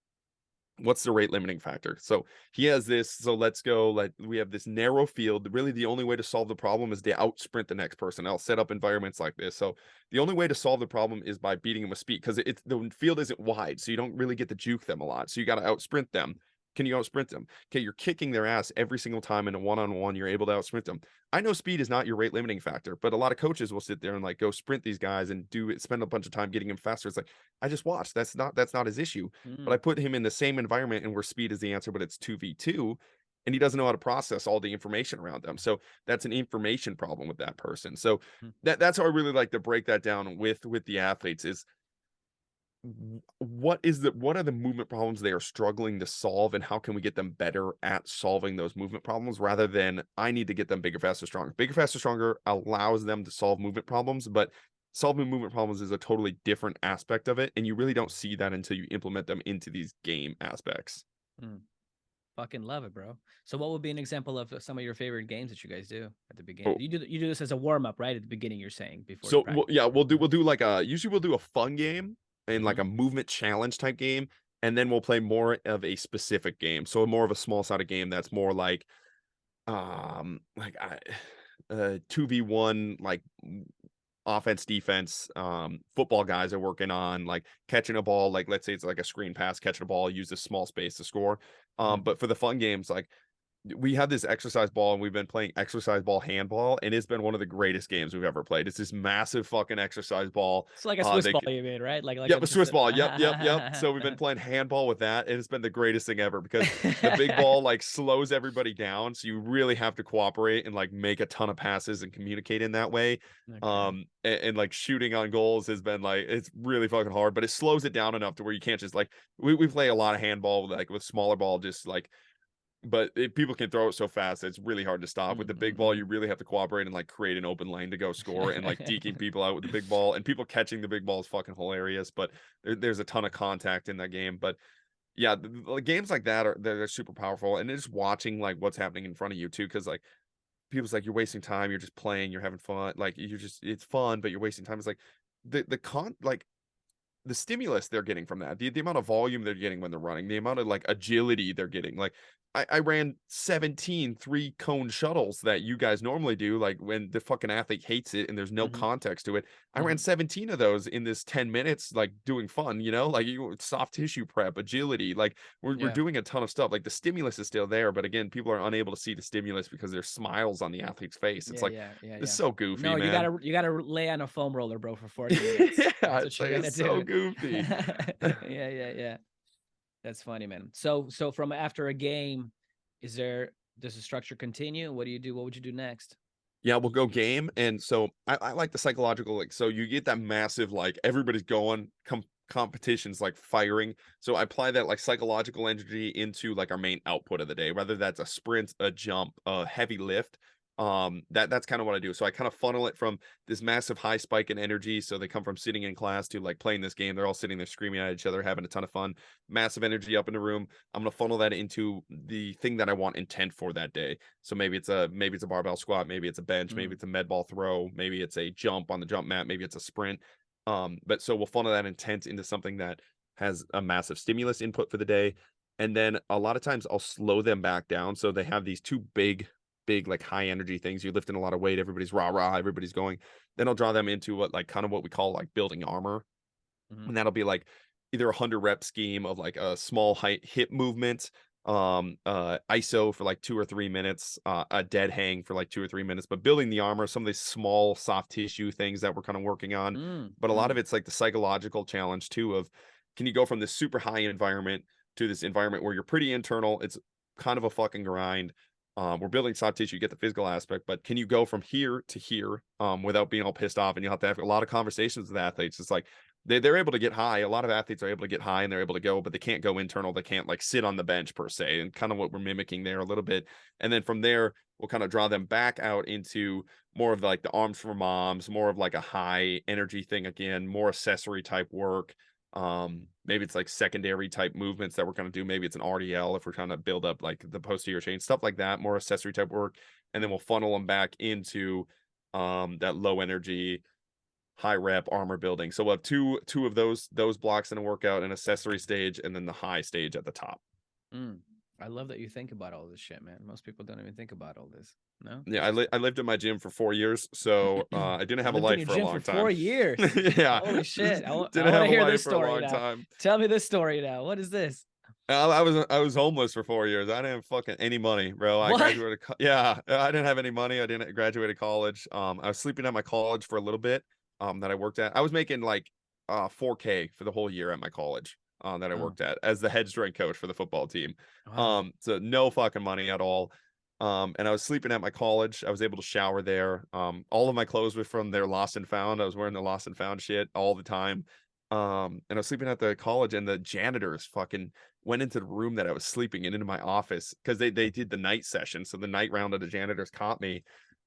what's the rate limiting factor? So he has this. So let's go. Like we have this narrow field. Really, the only way to solve the problem is to out sprint the next person. I'll set up environments like this. So the only way to solve the problem is by beating them with speed, because it's the field isn't wide, so you don't really get to juke them a lot. So you got to out sprint them. Can you out sprint them? Okay, you're kicking their ass every single time in a one-on-one. You're able to out sprint them. I know speed is not your rate limiting factor, but a lot of coaches will sit there and like go sprint these guys and do it, spend a bunch of time getting them faster. It's like, I just watched. That's not his issue. But I Mm, put him in the same environment and where speed is the answer, but it's 2v2, and he doesn't know how to process all the information around them. So that's an information problem with that person. So mm, that's how I really like to break that down with the athletes is what are the movement problems they are struggling to solve, and how can we get them better at solving those movement problems, rather than I need to get them bigger, faster, stronger. Bigger, faster, stronger allows them to solve movement problems, but solving movement problems is a totally different aspect of it, and you really don't see that until you implement them into these game aspects. mm. Fucking love it, bro. So what would be an example of some of your favorite games that you guys do at the beginning? Oh, You do this as a warm up, right? At the beginning, you're saying before the so practice. yeah, we'll do like a usually we'll do a fun game and like Mm-hmm. a movement challenge type game, and then we'll play more of a specific game. So more of a small sided game that's more like I 2v1, like offense defense, football guys are working on like catching a ball, like let's say it's like a screen pass, catching a ball, use a small space to score. But for the fun games, like we have this exercise ball, and we've been playing exercise ball handball, and it's been one of the greatest games we've ever played. It's this massive fucking exercise ball. It's like a Swiss They ball you made, right? Like Yep, a a just Swiss a... ball. Yep. So we've been playing handball with that, and it's been the greatest thing ever, because the big ball like slows everybody down, so you really have to cooperate and like make a ton of passes and communicate in that way. Okay. And like shooting on goals has been like it's really fucking hard, but it slows it down enough to where you can't just like we play a lot of handball like with smaller ball, just like but people can throw it so fast that it's really hard to stop. With the big ball, Mm-mm-mm. you really have to cooperate and like create an open lane to go score, and like deking people out with the big ball, and people catching the big ball is fucking hilarious. But there's a ton of contact in that game. But yeah, the games like that they're super powerful, and just watching like what's happening in front of you too, because like people's like you're wasting time, you're just playing, you're having fun, like you're just it's fun, but you're wasting time. It's like the stimulus they're getting from that, the amount of volume they're getting when they're running, the amount of like agility they're getting. Like I ran 17 3-cone shuttles that you guys normally do, like when the fucking athlete hates it and there's no Mm-hmm. context to it. I ran Mm-hmm. 17 of those in this 10 minutes, like doing fun, like soft tissue prep, agility, like we're Yeah. doing a ton of stuff. Like the stimulus is still there, but again, people are unable to see the stimulus because there's smiles on the athlete's face. It's Yeah, like, yeah, yeah, it's yeah. so goofy, No, man. you gotta lay on a foam roller, bro, for 40 minutes. Yeah, That's what it's you like gotta it's so do. goofy. Yeah, yeah, yeah. That's funny, man. So from after a game, does the structure continue? What do you do? What would you do next? Yeah, we'll go game. And so I like the psychological, like, so you get that massive, like everybody's going, competitions like firing. So I apply that like psychological energy into like our main output of the day, whether that's a sprint, a jump, a heavy lift. That's kind of what I do. So I kind of funnel it from this massive high spike in energy. So they come from sitting in class to like playing this game. They're all sitting there screaming at each other, having a ton of fun, massive energy up in the room. I'm gonna funnel that into the thing that I want intent for that day. So maybe it's a barbell squat, maybe it's a bench, maybe Mm, it's a med ball throw, maybe it's a jump on the jump mat, maybe it's a sprint. But so we'll funnel that intent into something that has a massive stimulus input for the day. And then a lot of times I'll slow them back down. So they have these two big, like high energy things. You're lifting a lot of weight, everybody's rah, everybody's going. Then I'll draw them into what like kind of what we call like building armor. mhm. And that'll be like either a 100 rep scheme of like a small height hip movement, ISO for like 2 or 3 minutes, a dead hang for like 2 or 3 minutes, but building the armor, some of these small soft tissue things that we're kind of working on. Mm, But a lot of mm. it's like the psychological challenge too of can you go from this super high environment to this environment where you're pretty internal, it's kind of a fucking grind. We're building soft tissue, you get the physical aspect, but can you go from here to here without being all pissed off? And you'll have to have a lot of conversations with athletes. It's like they're able to get high. A lot of athletes are able to get high and they're able to go, but they can't go internal. They can't like sit on the bench per se, and kind of what we're mimicking there a little bit. And then from there, we'll kind of draw them back out into more of like the arms for moms, more of like a high energy thing again, more accessory type work. Maybe it's like secondary type movements that we're going to do. Maybe it's an RDL if we're trying to build up like the posterior chain, stuff like that, more accessory type work. And then we'll funnel them back into that low energy high rep armor building. So we'll have two of those blocks in a workout, an accessory stage, and then the high stage at the top. I love that you think about all this shit, man. Most people don't even think about all this. No. Yeah, I lived in my gym for 4 years, so I didn't have a lived in life your for a gym long for time. 4 years. Yeah, Holy shit! I want didn't to have a hear life this for a story long now. time. Tell me this story now. What is this? I was homeless for 4 years. I didn't have fucking any money, bro. I What? graduated. Yeah, I didn't have any money. I didn't graduate college. I was sleeping at my college for a little bit. That I worked at. I was making like 4K for the whole year at my college. That I Oh, worked at as the head strength coach for the football team. wow. So no fucking money at all. And I was sleeping at my college. I was able to shower there. All of my clothes were from their lost and found. I was wearing the lost and found shit all the time. And I was sleeping at the college, and the janitors fucking went into the room that I was sleeping in, into my office, because they did the night session. So the night round of the janitors caught me.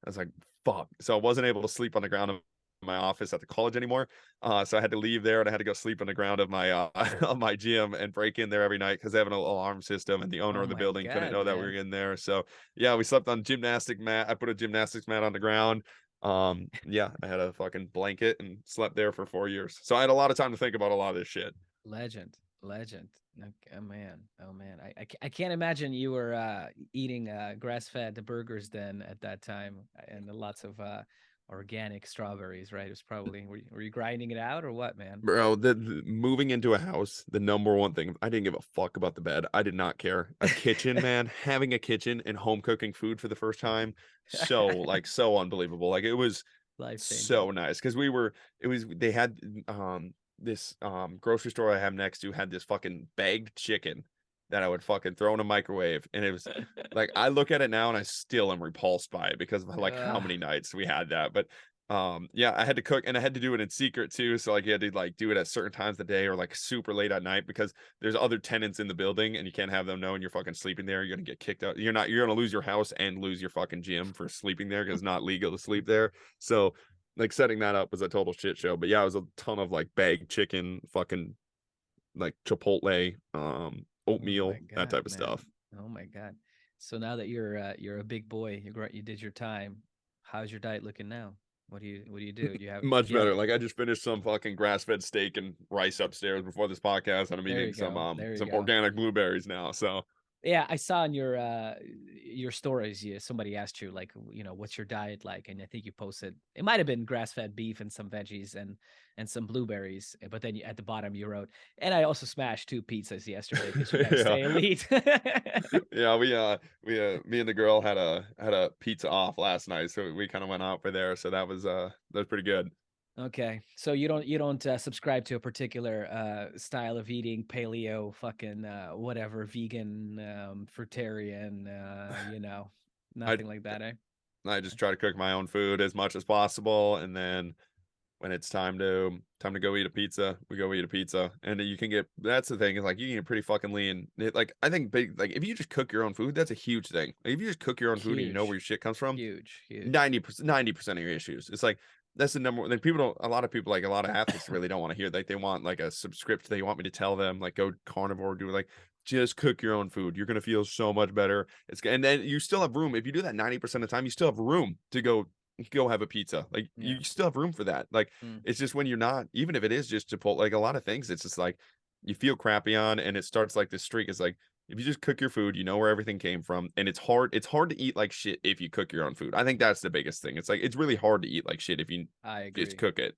I was like, fuck. So I wasn't able to sleep on the ground of my office at the college anymore. So I had to leave there, and I had to go sleep on the ground of my of my gym and break in there every night because they have an alarm system, and the owner Oh of the my building couldn't God, know that we were man. in there. So yeah, we slept on gymnastic mat. I put a gymnastics mat on the ground. Yeah, I had a fucking blanket and slept there for 4 years. So I had a lot of time to think about a lot of this shit. Legend. Okay, oh man. Oh man. I can't imagine you were eating grass-fed burgers then at that time, and lots of organic strawberries, right? It was probably were you grinding it out or what, man? Bro, the moving into a house, the number one thing, I didn't give a fuck about the bed. I did not care. A kitchen, man, having a kitchen and home cooking food for the first time, so unbelievable. Like, it was Life changing. so nice, because they had this grocery store I have next to had this fucking bagged chicken that I would fucking throw in a microwave, and it was like, I look at it now and I still am repulsed by it because of like how Ugh. many nights we had that. But yeah, I had to cook, and I had to do it in secret too, so like you had to like do it at certain times of the day or like super late at night, because there's other tenants in the building and you can't have them knowing you're fucking sleeping there. You're gonna get kicked out. You're gonna lose your house and lose your fucking gym for sleeping there, because it's not legal to sleep there. So like setting that up was a total shit show. But yeah, it was a ton of like bagged chicken, fucking like Chipotle, Oh oatmeal, my that God, type of man. stuff. Oh my God. So now that you're a big boy, you did your time. How's your diet looking now? What do you do? Do you have Much yeah, better. Like, I just finished some fucking grass-fed steak and rice upstairs before this podcast, and I'm there eating you go. There you some go. organic blueberries now. So Yeah, I saw in your stories, somebody asked you like, what's your diet like? And I think you posted it might have been grass-fed beef and some veggies and some blueberries, but then at the bottom you wrote, and I also smashed 2 pizzas yesterday because you got to yeah. stay elite. Yeah, me and the girl had a pizza off last night, so we kind of went out for there. So that was pretty good. Okay, so you don't subscribe to a particular style of eating, paleo, fucking whatever, vegan, fruitarian, I nothing like that, eh? I just try to cook my own food as much as possible, and then when it's time to go eat a pizza, we go eat a pizza. And you can get, that's the thing, is like, you can get pretty fucking lean. Like, I think big, like, if you just cook your own food, that's a huge thing. Like, if you just cook your own food and you know where Huge, your shit comes from, huge, huge. 90% of your issues. It's like, that's the number one. Then people don't, a lot of people, like a lot of athletes really don't want to hear, like, they want like a subscription. They want me to tell them, like, go carnivore, do like, just cook your own food. You're going to feel so much better. And then you still have room. If you do that 90% of the time, you still have room to go have a pizza. Like, Yeah. you still have room for that. Like, Mm. it's just when you're not, even if it is just Chipotle, like a lot of things, it's just like you feel crappy on, and it starts like this streak. It's like, if you just cook your food, you know where everything came from, and it's hard to eat like shit if you cook your own food. I think that's the biggest thing. It's like, it's really hard to eat like shit if you I just agree. cook it.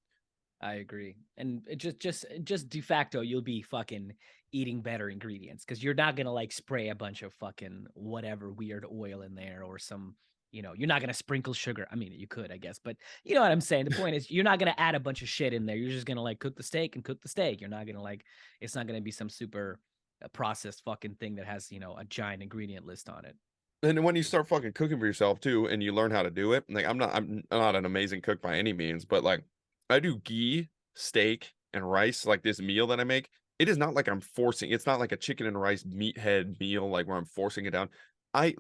I agree. And it just de facto, you'll be fucking eating better ingredients because you're not gonna like spray a bunch of fucking whatever weird oil in there or some, you're not gonna sprinkle sugar. I mean, you could, I guess, but you know what I'm saying. The point is, you're not gonna add a bunch of shit in there. You're just gonna like cook the steak and cook the steak. You're not gonna like, it's not gonna be some super processed fucking thing that has a giant ingredient list on it. And then when you start fucking cooking for yourself too, and you learn how to do it, like, I'm not an amazing cook by any means, but like, I do ghee, steak, and rice, like this meal that I make. It is not like I'm forcing. It's not like a chicken and rice meathead meal, like where I'm forcing it down. I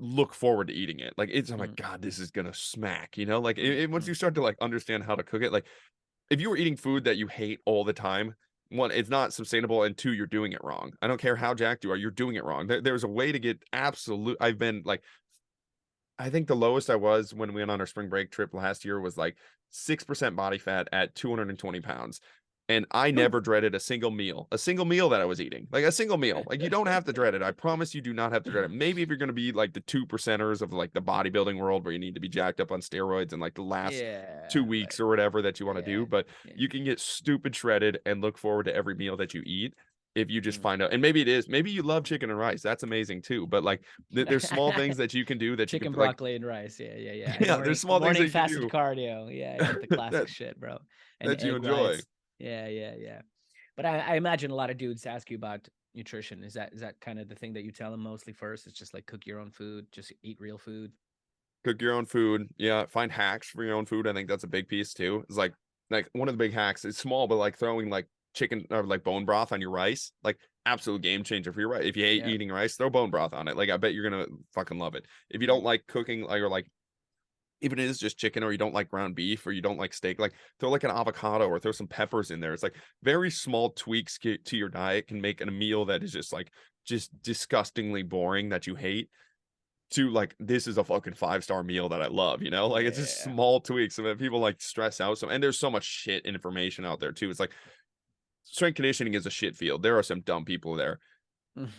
look forward to eating it. Like, I'm like, Mm, God, this is gonna smack. Like, mm, once mm. you start to like understand how to cook it, like, if you were eating food that you hate all the time, one, it's not sustainable, and two, you're doing it wrong. I don't care how jacked you are, you're doing it wrong. There's a way to get absolute. I've been like, I think the lowest I was when we went on our spring break trip last year was like 6% body fat at 220 pounds. And I never dreaded a single meal that I was eating, like a single meal. Like you don't have to dread it. I promise you do not have to dread it. Maybe if you're going to be like the 2%ers of like the bodybuilding world where you need to be jacked up on steroids and like the last 2 weeks or whatever that you want to do, but you can get stupid shredded and look forward to every meal that you eat. If you just find out, and maybe you love chicken and rice. That's amazing too. But like, there's small things that you can do that chicken, you can broccoli, and rice. Yeah. Yeah, there's small things that you fasted do. cardio. Yeah, the classic shit, bro. And that you egg enjoy. whites. Yeah. But I imagine a lot of dudes ask you about nutrition. Is that kind of the thing that you tell them mostly first? It's just like cook your own food, just eat real food. Cook your own food. Yeah, find hacks for your own food. I think that's a big piece too. It's like one of the big hacks. It's small, but like throwing like chicken or like bone broth on your rice, like absolute game changer for your rice. If you hate eating rice, throw bone broth on it. Like I bet you're gonna fucking love it. If you don't like cooking, like or like even if it is just chicken, or you don't like ground beef, or you don't like steak, like throw like an avocado or throw some peppers in there. It's like very small tweaks to your diet can make a meal that is just disgustingly boring that you hate to like, this is a fucking 5-star meal that I love, you know? Like it's just small tweaks. And people like stress out. And there's so much shit information out there too. It's like strength conditioning is a shit field. There are some dumb people there.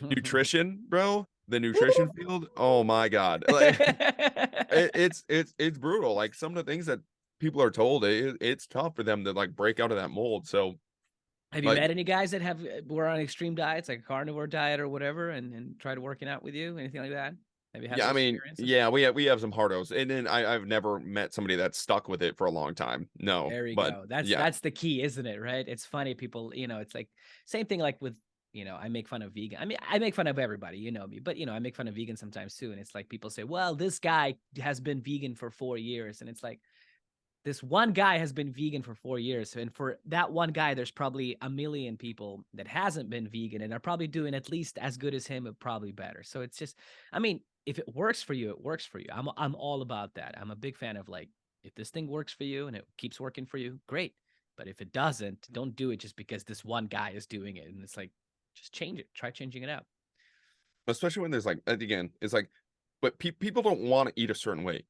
Nutrition, bro. The nutrition field, oh my god, like it's brutal. Like some of the things that people are told, it's tough for them to like break out of that mold. So have you met any guys that were on extreme diets, like a carnivore diet or whatever, and tried working out with you, anything like that? Have you had I mean, we have some hardos, and then I've never met somebody that's stuck with it for a long time. No, there you go. That's the key, isn't it? Right? It's funny, people, it's like same thing like with, I make fun of vegan. I mean, I make fun of everybody, you know me, but I make fun of vegan sometimes too. And it's like people say, well, this guy has been vegan for 4 years. And it's like, this one guy has been vegan for 4 years. And for that one guy, there's probably a million people that hasn't been vegan and are probably doing at least as good as him, or probably better. So it's just, I mean, if it works for you, it works for you. I'm all about that. I'm a big fan of like, if this thing works for you and it keeps working for you, great. But if it doesn't, don't do it just because this one guy is doing it. And it's like, just change it. Try changing it out. Especially when there's like, again, it's like, but people don't want to eat a certain way.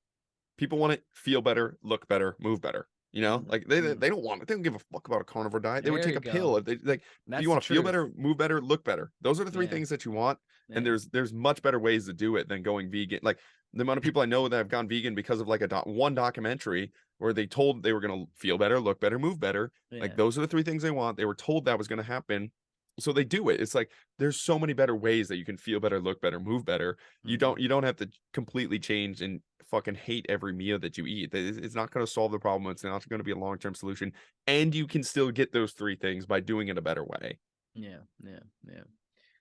People want to feel better, look better, move better. You know, like they don't want it. They don't give a fuck about a carnivore diet. They would take a pill if they like. Do you want to feel better, move better, look better? Those are the 3 things that you want. And there's much better ways to do it than going vegan. Like the amount of people I know that have gone vegan because of like one documentary where they told they were going to feel better, look better, move better. Like those are the 3 things they want. They were told that was going to happen. So they do it. It's like there's so many better ways that you can feel better, look better, move better. You don't have to completely change and fucking hate every meal that you eat. It's not going to solve the problem. It's not going to be a long-term solution. And you can still get those 3 things by doing it a better way. Yeah.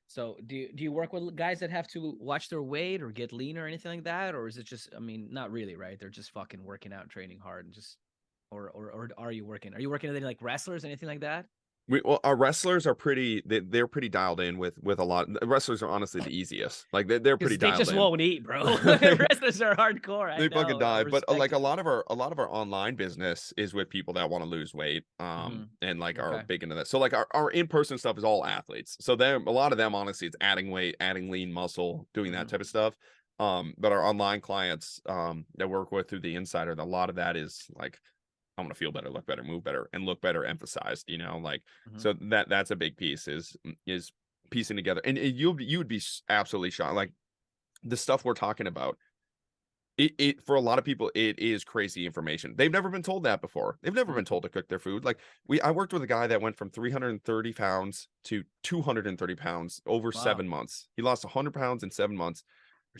So do you work with guys that have to watch their weight or get lean or anything like that? Or is it just, I mean, not really, right? They're just fucking working out, training hard, and just, or are you working with any like wrestlers, anything like that? Our wrestlers are they're pretty dialed in with a lot. Wrestlers are honestly the easiest. Like they're pretty dialed in. They just won't eat, bro. Wrestlers are hardcore. They fucking die. But like a lot of our online business is with people that want to lose weight, and like are big into that. So like our in-person stuff is all athletes. So a lot of them, honestly, it's adding weight, adding lean muscle, doing that type of stuff. But our online clients that work with through the Insider, a lot of that is like, I want to feel better, look better, move better, and look better emphasized, like, so that's a big piece is piecing together. And you would be absolutely shocked. Like the stuff we're talking about, it for a lot of people, it is crazy information. They've never been told that before. They've never been told to cook their food. Like I worked with a guy that went from 330 pounds to 230 pounds over 7 months. He lost 100 pounds in 7 months.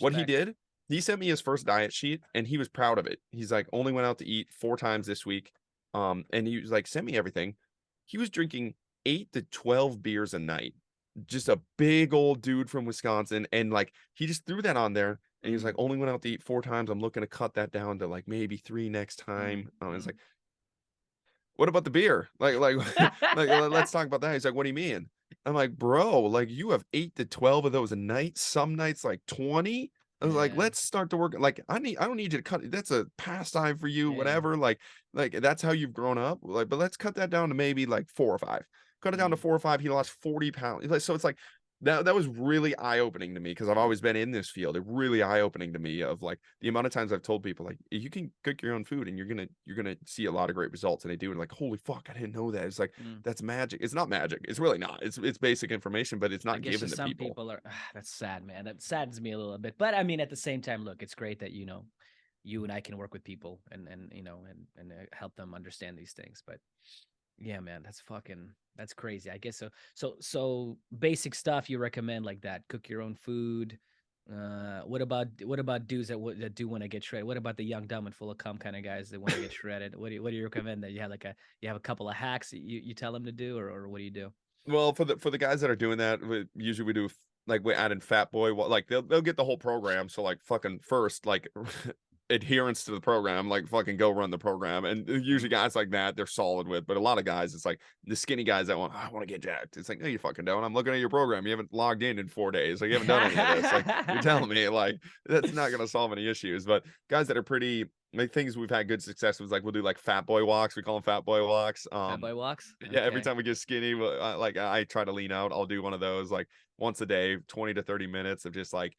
What he did, he sent me his first diet sheet and he was proud of it. He's like, only went out to eat 4 times this week. And he was like, send me everything. He was drinking 8 to 12 beers a night. Just a big old dude from Wisconsin. And like, he just threw that on there and he was like, only went out to eat 4 times. I'm looking to cut that down to like maybe 3 next time. It's like, what about the beer? Like, let's talk about that. He's like, what do you mean? I'm like, bro, like you have 8 to 12 of those a night. Some nights like 20. I was like, let's start to work. Like, I don't need you to cut. That's a pastime for you, whatever. Like that's how you've grown up. Like, but let's cut that down to maybe like 4 or 5. Cut it down to 4 or 5. He lost 40 pounds. So it's like that was really eye-opening to me, because I've always been in this field. It really eye-opening to me of like the amount of times I've told people like, you can cook your own food and you're gonna see a lot of great results, and they do, and like, holy fuck, I didn't know that. It's like, Mm. that's magic. It's not magic. It's really not. It's basic information, but it's I not guess given just to some people. people are that's sad, man. That saddens me a little bit. But I mean, at the same time, look, it's great that you and I can work with people and help them understand these things. But yeah, man, that's crazy. I guess so. So basic stuff you recommend like that. Cook your own food. What about dudes that do want to get shredded? What about the young, dumb, and full of cum kind of guys that want to get shredded? What do you recommend that you have you have a couple of hacks that you tell them to do, or what do you do? Well, for the guys that are doing that, usually we do like we add in Fat Boy. Like they'll get the whole program. So like fucking first like adherence to the program, like fucking go run the program. And usually guys like that they're solid with. But a lot of guys, it's like the skinny guys that want, I want to get jacked. It's like, no, you fucking don't. I'm looking at your program. You haven't logged in 4 days. Like you haven't done any of this. Like you're telling me like that's not gonna solve any issues. But guys that are pretty like things we've had good success with, like we'll do like Fat Boy walks. We call them Fat Boy walks. Fat boy walks. Yeah, every Okay. time we get skinny, like I try to lean out. I'll do one of those like once a day, 20 to 30 minutes of just like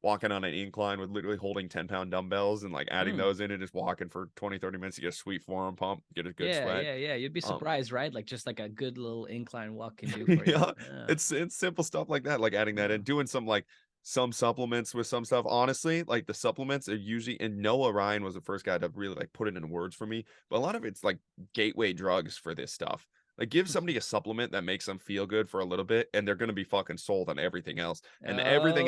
walking on an incline with literally holding 10-pound dumbbells and like adding Mm. those in and just walking for 20, 30 minutes to get a sweet forearm pump, get a good sweat. Yeah. You'd be Um, surprised, right? Like just like a good little incline walk can do for you. yeah, Yeah. it's simple stuff like that, like adding that in, doing some supplements with some stuff. Honestly, like the supplements are usually, and Noah Ryan was the first guy to really like put it in words for me, but a lot of it's like gateway drugs for this stuff. Like give somebody a supplement that makes them feel good for a little bit, and they're going to be fucking sold on everything else. And Oh yeah. everything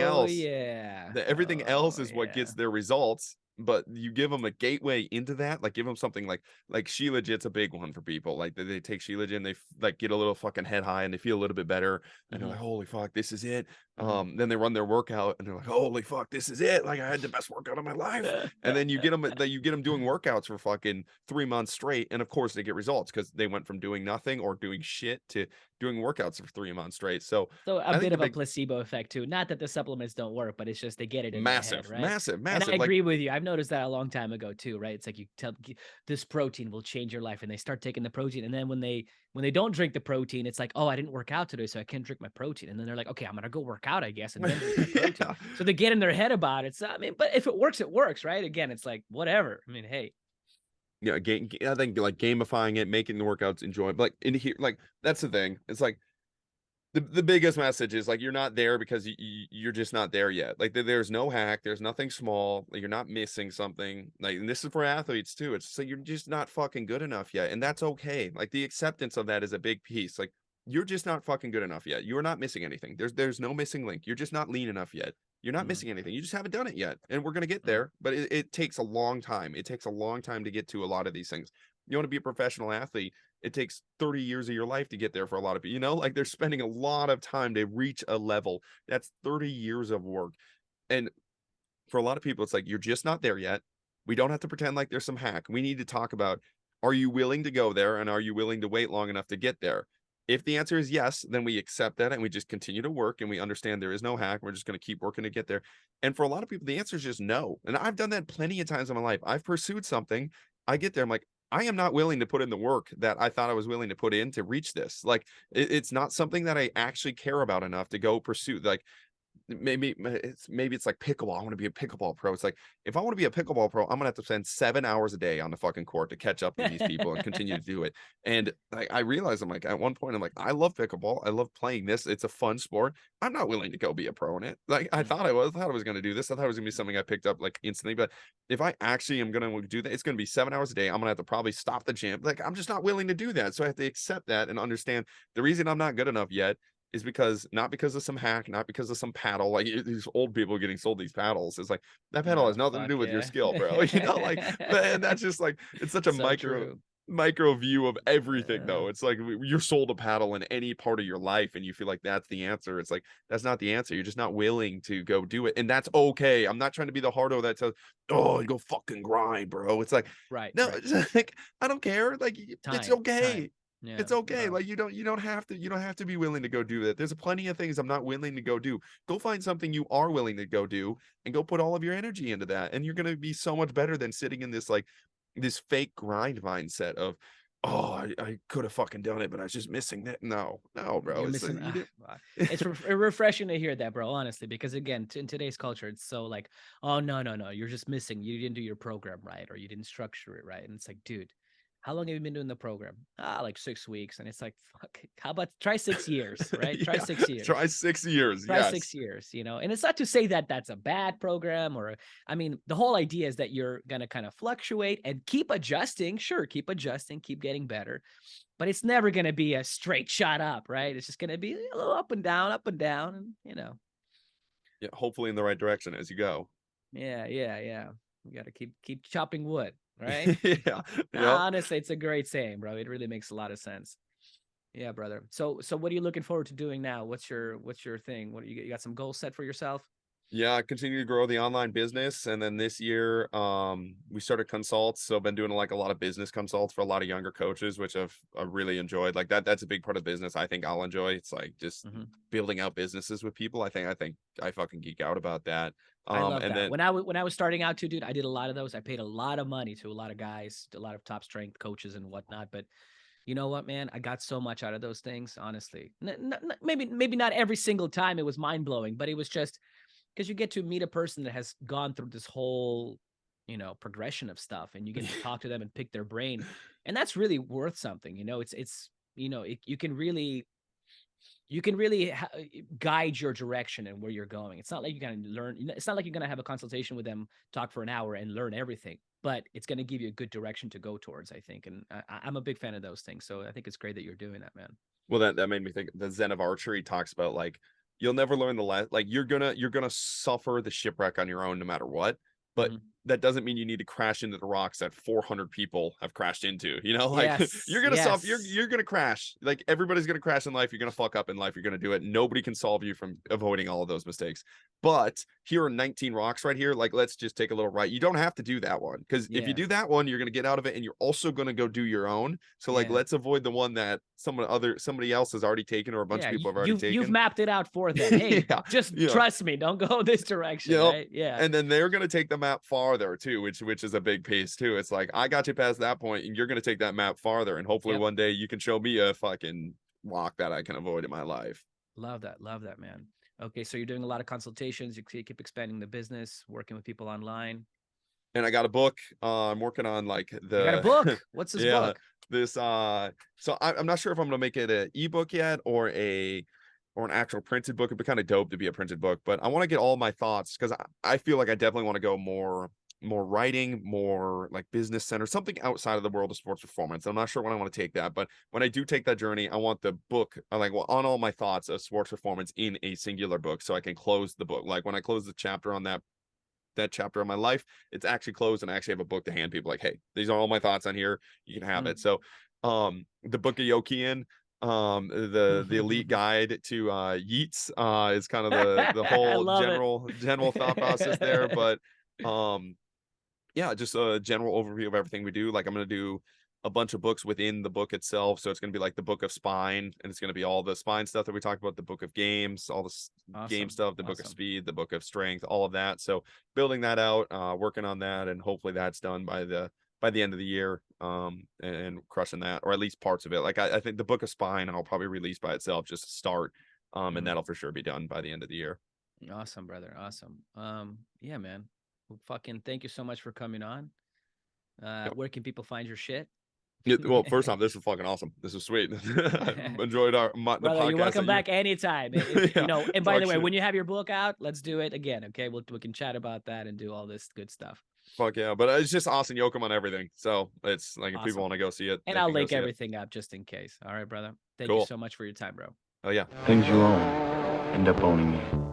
else Oh is what yeah. gets their results. But you give them a gateway into that, like give them something like Shilajit's a big one for people. Like they take Shilajit and they like get a little fucking head high and they feel a little bit better, and they're Mhm. like, holy fuck, this is it. Mhm. Then they run their workout and they're like, holy fuck, this is it. Like I had the best workout of my life. And then you get them doing workouts for fucking 3 months straight, and of course they get results because they went from doing nothing or doing shit to doing workouts for 3 months straight. So So a I think bit the of a big placebo effect too. Not that the supplements don't work, but it's just they get it in their head, massive, right? massive, And I massive, like agree with you. I've noticed that a long time ago too, right? It's like you tell this protein will change your life, and they start taking the protein, and then when they don't drink the protein, it's like, oh, I didn't work out today, so I can't drink my protein. And then they're like, okay, I'm gonna go work out, I guess, and then drink my protein. yeah. So they get in their head about it. So I mean, but if it works, right? Again, it's like whatever. I mean, hey. Yeah, I think like gamifying it, making the workouts enjoyable. Like in here, like that's the thing. It's like the biggest message is like you're not there because you're just not there yet. Like there's no hack, there's nothing small. Like you're not missing something. Like, and this is for athletes too. It's just like you're just not fucking good enough yet, and that's okay. Like the acceptance of that is a big piece. Like you're just not fucking good enough yet. You're not missing anything. There's no missing link. You're just not lean enough yet. You're not Mhm. missing anything. You just haven't done it yet, and we're gonna get Mhm. there. But it takes a long time. It takes a long time to get to a lot of these things. You want to be a professional athlete, it takes 30 years of your life to get there for a lot of people. Like they're spending a lot of time to reach a level. That's 30 years of work. And for a lot of people, it's like, you're just not there yet. We don't have to pretend like there's some hack. We need to talk about, are you willing to go there? And are you willing to wait long enough to get there? If the answer is yes, then we accept that and we just continue to work and we understand there is no hack. We're just going to keep working to get there. And for a lot of people, the answer is just no. And I've done that plenty of times in my life. I've pursued something. I get there. I'm like, I am not willing to put in the work that I thought I was willing to put in to reach this. Like, it's not something that I actually care about enough to go pursue. Like, maybe it's like pickleball. I want to be a pickleball pro. It's like, if I want to be a pickleball pro, I'm gonna have to spend 7 hours a day on the fucking court to catch up to these people and continue to do it. And I realized, I'm like, at one point I'm like, I love pickleball, I love playing this, it's a fun sport. I'm not willing to go be a pro in it. Like I thought I was gonna do this. I thought it was gonna be something I picked up like instantly. But if I actually am gonna do that, it's gonna be 7 hours a day. I'm gonna have to probably stop the gym. Like I'm just not willing to do that. So I have to accept that and understand the reason I'm not good enough yet is because not because of some hack, not because of some paddle. Like these old people getting sold these paddles. It's like that paddle Oh, has nothing to fuck do with your yeah. skill, bro. Like, and that's just like it's such a So true. micro view of everything, Yeah. though. It's like you're sold a paddle in any part of your life, and you feel like that's the answer. It's like that's not the answer. You're just not willing to go do it, and that's okay. I'm not trying to be the hardo that says, "Oh, you go fucking grind, bro." It's like, Right, no, right. it's like I don't care. Like it's Time. okay. Yeah, It's okay. bro. Like you don't have to be willing to go do that. There's plenty of things I'm not willing to go do. Go find something you are willing to go do and go put all of your energy into that. And you're gonna be so much better than sitting in this like this fake grind mindset of, oh, I could have fucking done it, but I was just missing that. No, bro. You're It's missing. you didn't- It's refreshing to hear that, bro. Honestly, because again, in today's culture, it's so like, oh no, you're just missing. You didn't do your program right, or you didn't structure it right. And it's like, dude, how long have you been doing the program? Like 6 weeks. And it's like, fuck. How about try 6 years, right? Try Yeah, 6 years. Try 6 years. Try Yes. 6 years. And it's not to say that that's a bad program, or I mean, the whole idea is that you're gonna kind of fluctuate and keep adjusting. Sure, keep adjusting, keep getting better. But it's never going to be a straight shot up, right? It's just going to be a little up and down, and Yeah, hopefully in the right direction as you go. Yeah. You got to keep chopping wood, right? Yeah. Honestly, it's a great saying, bro. It really makes a lot of sense. Yeah, brother. So what are you looking forward to doing now? What's your thing? What you got some goals set for yourself? Yeah, continue to grow the online business. And then this year, we started consults. So I've been doing like a lot of business consults for a lot of younger coaches, which I've really enjoyed. Like that's a big part of business I think I'll enjoy. It's like just building out businesses with people. I think I fucking geek out about that. I love and that. then When I was starting out too, dude, I did a lot of those. I paid a lot of money to a lot of guys, to a lot of top strength coaches and whatnot. But you know what, man? I got so much out of those things, honestly. Maybe not every single time it was mind blowing, but it was just because you get to meet a person that has gone through this whole, progression of stuff, and you get to talk to them and pick their brain, and that's really worth something. You can really guide your direction and where you're going. It's not like you're going to learn. It's not like you're going to have a consultation with them, talk for an hour, and learn everything. But it's going to give you a good direction to go towards, I think. And I'm a big fan of those things. So I think it's great that you're doing that, man. well, that made me think the Zen of Archery talks about like you'll never learn the last, like you're gonna suffer the shipwreck on your own no matter what. But that doesn't mean you need to crash into the rocks that 400 people have crashed into, like you're going to suffer, you're going to crash. Like everybody's going to crash in life. You're going to fuck up in life. You're going to do it. Nobody can solve you from avoiding all of those mistakes. But here are 19 rocks right here. Like, let's just take a little right. You don't have to do that one. Because if you do that one, you're going to get out of it and you're also going to go do your own. So like, let's avoid the one that somebody else has already taken, or a bunch of people have already taken. You've mapped it out for them. Hey, just trust me. Don't go this direction. Right? Yeah. And then they're going to take the map farther too, which is a big piece too. It's like, I got you past that point and you're going to take that map farther. And hopefully one day you can show me a fucking rock that I can avoid in my life. Love that, man. Okay. So you're doing a lot of consultations. You keep expanding the business, working with people online. And I got a book. I'm working on like You got a book. What's this book? So I'm not sure if I'm going to make it an ebook yet or an actual printed book. It'd be kind of dope to be a printed book, but I want to get all my thoughts because I feel like I definitely want to go more writing, more like business center, something outside of the world of sports performance. I'm not sure when I want to take that, but when I do take that journey, I want the book on all my thoughts of sports performance in a singular book, so I can close the book. Like when I close the chapter on that chapter of my life, it's actually closed, and I actually have a book to hand people like, hey, these are all my thoughts on here. You can have it. So the book of Jochum, the elite guide to Yeats is kind of the whole general thought process there. But just a general overview of everything we do. Like I'm going to do a bunch of books within the book itself. So it's going to be like the book of spine, and it's going to be all the spine stuff that we talked about, the book of games, all the game stuff, the book of speed, the book of strength, all of that. So building that out, working on that, and hopefully that's done by the end of the year, and crushing that, or at least parts of it. Like I think the book of spine I'll probably release by itself just to start, and that'll for sure be done by the end of the year. Awesome, brother. Awesome. Yeah, man. Well, fucking thank you so much for coming on. Where can people find your shit? Well, first off, this was fucking awesome. This was sweet. I enjoyed the podcast. You're welcome back anytime. And by the way, when you have your book out, let's do it again. Okay, we can chat about that and do all this good stuff. Fuck yeah, but it's just awesome Jochum on everything. So it's like if people want to go see it, and I'll link everything up just in case. All right, brother. Thank you so much for your time, bro. Oh yeah. Things you own end up owning you.